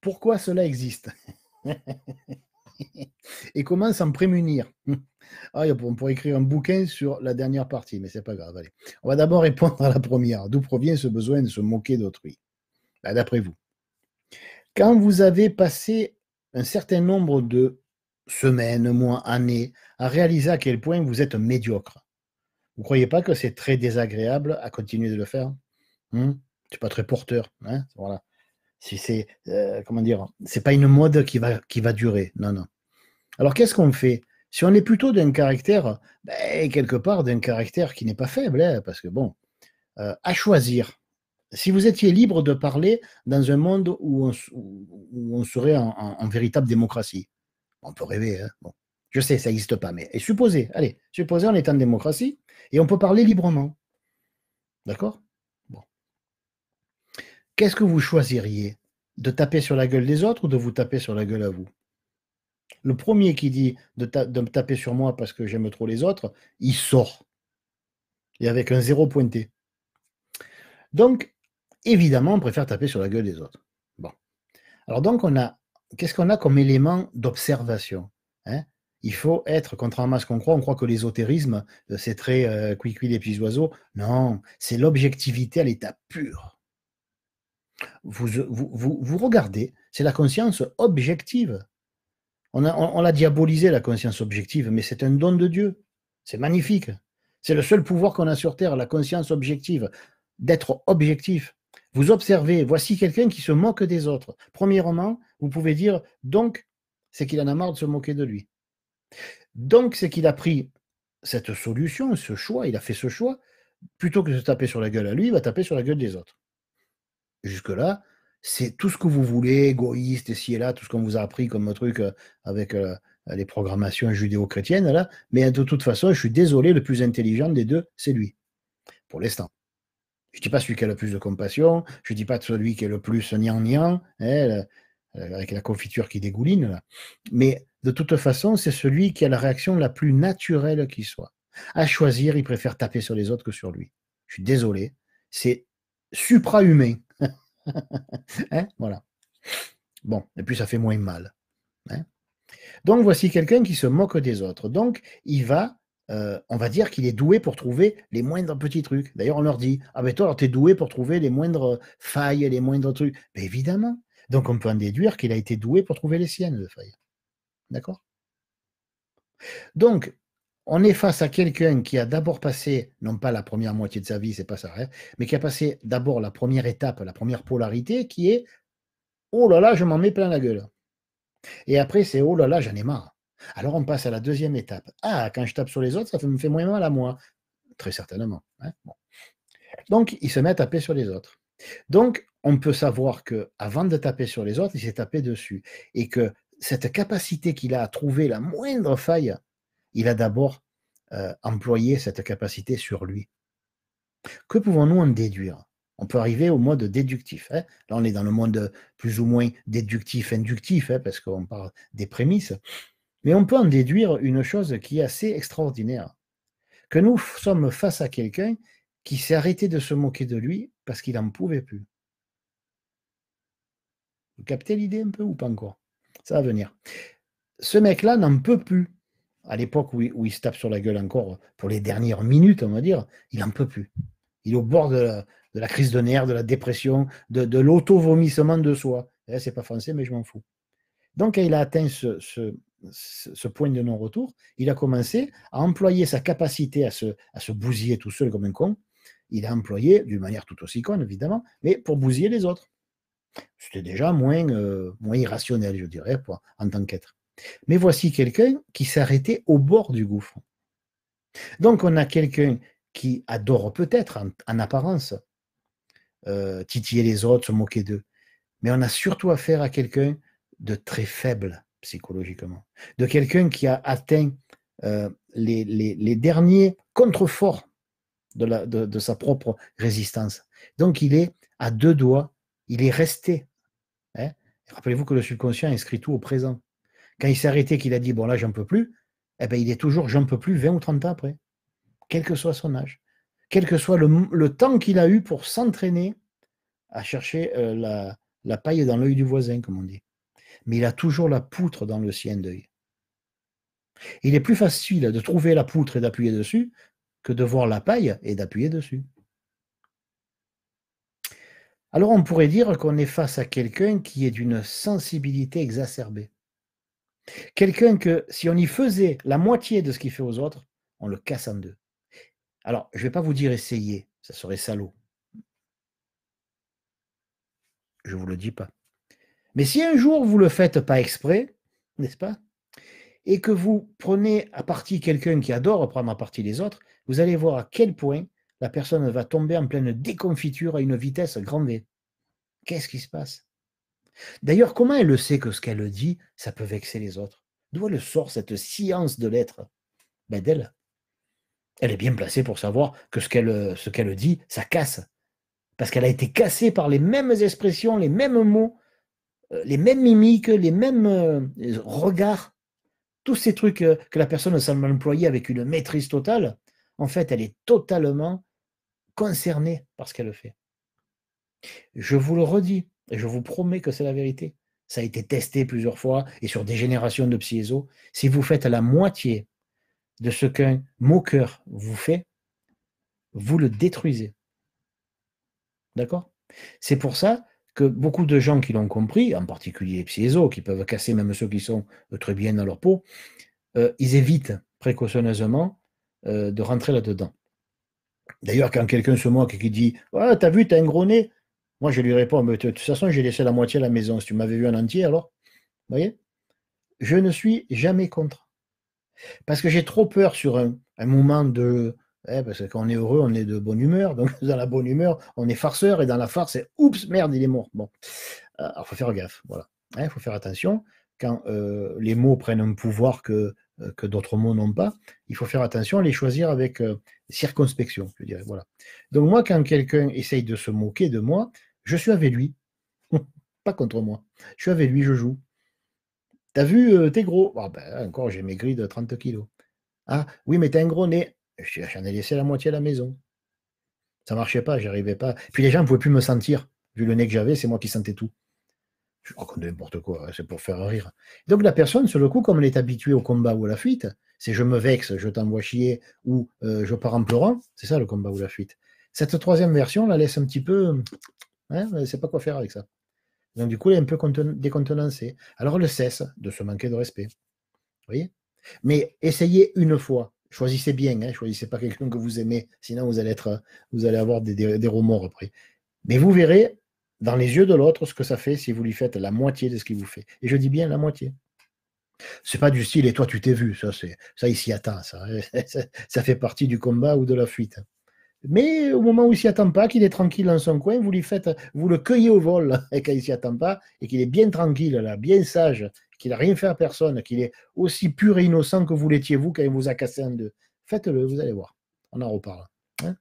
Pourquoi cela existe? Et comment s'en prémunir? Ah, on pourrait écrire un bouquin sur la dernière partie, mais c'est pas grave. Allez. On va d'abord répondre à la première. D'où provient ce besoin de se moquer d'autrui? Ben, d'après vous, quand vous avez passé un certain nombre de semaines, mois, années à réaliser à quel point vous êtes médiocre, vous ne croyez pas que c'est très désagréable à continuer de le faire? C'est pas très porteur. Hein, voilà. Si c'est, comment dire, c'est pas une mode qui va durer. Non, non. Alors qu'est-ce qu'on fait? Si on est plutôt d'un caractère, ben, quelque part, d'un caractère qui n'est pas faible, hein, parce que bon, à choisir. Si vous étiez libre de parler dans un monde où on serait en véritable démocratie, on peut rêver, hein, bon. Je sais, ça n'existe pas, mais et supposez, allez, supposez on est en démocratie et on peut parler librement. D'accord? Bon. Qu'est-ce que vous choisiriez? De taper sur la gueule des autres ou de vous taper sur la gueule à vous? Le premier qui dit de me taper sur moi parce que j'aime trop les autres, il sort. Et avec un zéro pointé. Donc, évidemment, on préfère taper sur la gueule des autres. Bon. Alors donc, qu'est-ce qu'on a comme élément d'observation? Hein? Il faut être, contrairement à ce qu'on croit, on croit que l'ésotérisme, c'est très cuicui les petits oiseaux. Non, c'est l'objectivité à l'état pur. Vous regardez, c'est la conscience objective. On l'a diabolisé, la conscience objective, mais c'est un don de Dieu. C'est magnifique. C'est le seul pouvoir qu'on a sur Terre, la conscience objective, d'être objectif. Vous observez, voici quelqu'un qui se moque des autres. Premièrement, vous pouvez dire, donc, c'est qu'il en a marre de se moquer de lui. Donc, c'est qu'il a pris cette solution, ce choix, il a fait ce choix, plutôt que de se taper sur la gueule à lui, il va taper sur la gueule des autres. Jusque-là, c'est tout ce que vous voulez, égoïste, ici et là, tout ce qu'on vous a appris comme truc avec les programmations judéo-chrétiennes, là. Mais de toute façon, je suis désolé, le plus intelligent des deux, c'est lui, pour l'instant. Je ne dis pas celui qui a le plus de compassion, je ne dis pas celui qui est le plus gnangnan, hein, avec la confiture qui dégouline, là. Mais de toute façon, c'est celui qui a la réaction la plus naturelle qui soit. À choisir, il préfère taper sur les autres que sur lui. Je suis désolé, c'est supra-humain. Hein, voilà. Bon, et puis ça fait moins mal. Hein. Donc voici quelqu'un qui se moque des autres. Donc il va, on va dire qu'il est doué pour trouver les moindres petits trucs. D'ailleurs, on leur dit, ah ben toi, tu es doué pour trouver les moindres failles, les moindres trucs. Ben évidemment. Donc on peut en déduire qu'il a été doué pour trouver les siennes de failles. D'accord? Donc, on est face à quelqu'un qui a d'abord passé, non pas la première moitié de sa vie, c'est pas ça, hein, mais qui a passé d'abord la première étape, la première polarité, qui est oh là là, je m'en mets plein la gueule. Et après, c'est oh là là, j'en ai marre. Alors on passe à la deuxième étape. Ah, quand je tape sur les autres, me fait moins mal à moi. Très certainement. Hein, bon. Donc, il se met à taper sur les autres. Donc, on peut savoir que avant de taper sur les autres, il s'est tapé dessus. Et que cette capacité qu'il a à trouver la moindre faille, il a d'abord employé cette capacité sur lui. Que pouvons-nous en déduire? On peut arriver au mode déductif. Hein. Là, on est dans le monde plus ou moins déductif-inductif, hein, parce qu'on parle des prémices. Mais on peut en déduire une chose qui est assez extraordinaire, que nous sommes face à quelqu'un qui s'est arrêté de se moquer de lui parce qu'il n'en pouvait plus. Vous captez l'idée un peu ou pas encore? Ça va venir. Ce mec-là n'en peut plus. À l'époque où il se tape sur la gueule encore pour les dernières minutes, on va dire, il n'en peut plus. Il est au bord de la crise de nerfs, de la dépression, de l'auto-vomissement de soi. C'est pas français, mais je m'en fous. Donc, quand il a atteint ce point de non-retour, il a commencé à employer sa capacité à se bousiller tout seul comme un con. Il a employé, d'une manière tout aussi conne, évidemment, mais pour bousiller les autres. C'était déjà moins irrationnel, je dirais, en tant qu'être. Mais voici quelqu'un qui s'est arrêté au bord du gouffre. Donc, on a quelqu'un qui adore peut-être, en apparence, titiller les autres, se moquer d'eux. Mais on a surtout affaire à quelqu'un de très faible psychologiquement, de quelqu'un qui a atteint les derniers contreforts de sa propre résistance. Donc il est à deux doigts, il est resté. Hein. Rappelez-vous que le subconscient inscrit tout au présent. Quand il s'est arrêté, qu'il a dit bon là j'en peux plus, eh ben, il est toujours j'en peux plus 20 ou 30 ans après, quel que soit son âge. quel que soit le temps qu'il a eu pour s'entraîner à chercher la paille dans l'œil du voisin, comme on dit. Mais il a toujours la poutre dans le sien d'œil. Il est plus facile de trouver la poutre et d'appuyer dessus que de voir la paille et d'appuyer dessus. Alors on pourrait dire qu'on est face à quelqu'un qui est d'une sensibilité exacerbée. Quelqu'un que, si on y faisait la moitié de ce qu'il fait aux autres, on le casse en deux. Alors, je ne vais pas vous dire essayer, ça serait salaud. Je ne vous le dis pas. Mais si un jour vous ne le faites pas exprès, n'est-ce pas, et que vous prenez à partie quelqu'un qui adore prendre à partie les autres, vous allez voir à quel point la personne va tomber en pleine déconfiture à une vitesse grand V. Qu'est-ce qui se passe? D'ailleurs, comment elle le sait que ce qu'elle dit, ça peut vexer les autres? D'où elle sort cette science de l'être? Ben d'elle. Elle est bien placée pour savoir que ce qu'elle dit, ça casse. Parce qu'elle a été cassée par les mêmes expressions, les mêmes mots, les mêmes mimiques, les mêmes regards. Tous ces trucs que la personne semble employer avec une maîtrise totale, en fait, elle est totalement concernée par ce qu'elle fait. Je vous le redis, et je vous promets que c'est la vérité. Ça a été testé plusieurs fois et sur des générations de psyéso. Si vous faites la moitié de ce qu'un moqueur vous fait, vous le détruisez. D'accord? C'est pour ça que beaucoup de gens qui l'ont compris, en particulier les psyésos, qui peuvent casser même ceux qui sont très bien dans leur peau, ils évitent précautionneusement de rentrer là-dedans. D'ailleurs, quand quelqu'un se moque et qui dit « Ah, t'as vu, t'as un gros nez », moi je lui réponds « Mais de toute façon, j'ai laissé la moitié à la maison. Si tu m'avais vu en entier, alors ?» Vous voyez? Je ne suis jamais contre. Parce que j'ai trop peur sur un moment de... parce que quand on est heureux, on est de bonne humeur. Donc, dans la bonne humeur, on est farceur. Et dans la farce, c'est « Oups, merde, il est mort ». Bon, alors, il faut faire gaffe. Voilà. Il faut faire attention. Quand les mots prennent un pouvoir que d'autres mots n'ont pas, il faut faire attention à les choisir avec circonspection, je dirais. Voilà. Donc, moi, quand quelqu'un essaye de se moquer de moi, je suis avec lui. Pas contre moi. Je suis avec lui, je joue. T'as vu, t'es gros. Ah ben, encore, j'ai maigri de 30 kilos. Ah, oui, mais t'as un gros nez. J'en ai laissé la moitié à la maison. Ça marchait pas, j'y arrivais pas. Puis les gens ne pouvaient plus me sentir. Vu le nez que j'avais, c'est moi qui sentais tout. Je raconte n'importe quoi, c'est pour faire rire. Donc la personne, sur le coup, comme elle est habituée au combat ou à la fuite, c'est je me vexe, je t'envoie chier ou je pars en pleurant, c'est ça le combat ou la fuite. Cette troisième version la laisse un petit peu, elle ne sait pas quoi faire avec ça. Donc du coup, elle est un peu décontenancée. Alors elle cesse de se manquer de respect. Vous voyez? Mais essayez une fois. Choisissez bien, hein, choisissez pas quelqu'un que vous aimez, sinon vous allez avoir des remords après. Mais vous verrez dans les yeux de l'autre ce que ça fait si vous lui faites la moitié de ce qu'il vous fait. Et je dis bien la moitié. C'est pas du style et toi tu t'es vu, ça il s'y attend, ça. Ça fait partie du combat ou de la fuite. Mais au moment où il s'y attend pas, qu'il est tranquille dans son coin, vous le cueillez au vol et quand il s'y attend pas et qu'il est bien tranquille là, bien sage, qu'il n'a rien fait à personne, qu'il est aussi pur et innocent que vous l'étiez vous quand il vous a cassé en deux. Faites-le, vous allez voir. On en reparle. Hein,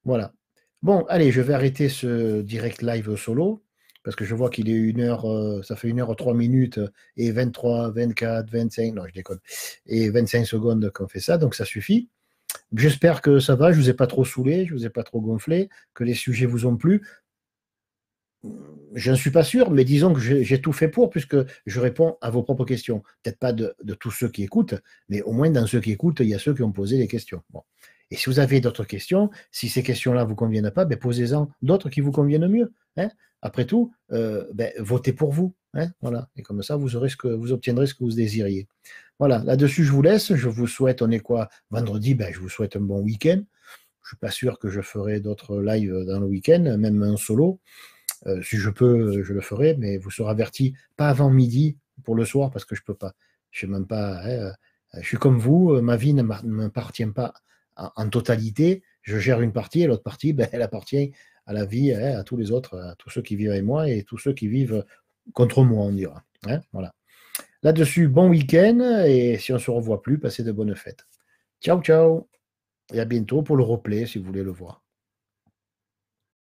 voilà. Bon, allez, je vais arrêter ce direct live solo parce que je vois qu'il est ça fait 1h03 et 23, 24, 25, non, je déconne, et 25 secondes qu'on fait ça, donc ça suffit. J'espère que ça va, je ne vous ai pas trop saoulé, je ne vous ai pas trop gonflé, que les sujets vous ont plu. Je ne suis pas sûr, mais disons que j'ai tout fait pour, puisque je réponds à vos propres questions. Peut-être pas de tous ceux qui écoutent, mais au moins dans ceux qui écoutent, il y a ceux qui ont posé des questions. Bon. Et si vous avez d'autres questions, si ces questions-là ne vous conviennent pas, ben posez-en d'autres qui vous conviennent mieux. Hein. Après tout, votez pour vous. Hein, voilà. Et comme ça, vous obtiendrez ce que vous désiriez. Voilà, là-dessus, je vous laisse. Je vous souhaite, on est quoi, vendredi, je vous souhaite un bon week-end. Je ne suis pas sûr que je ferai d'autres lives dans le week-end, même un solo. Si je peux, je le ferai, mais vous serez averti, pas avant midi pour le soir, parce que je ne peux pas. Je ne même pas. Hein, je suis comme vous, ma vie ne m'appartient pas en totalité. Je gère une partie et l'autre partie, elle appartient à la vie, hein, à tous les autres, à tous ceux qui vivent avec moi et tous ceux qui vivent contre moi, on dira. Hein, voilà. Là-dessus, bon week-end et si on ne se revoit plus, passez de bonnes fêtes. Ciao, ciao et à bientôt pour le replay si vous voulez le voir.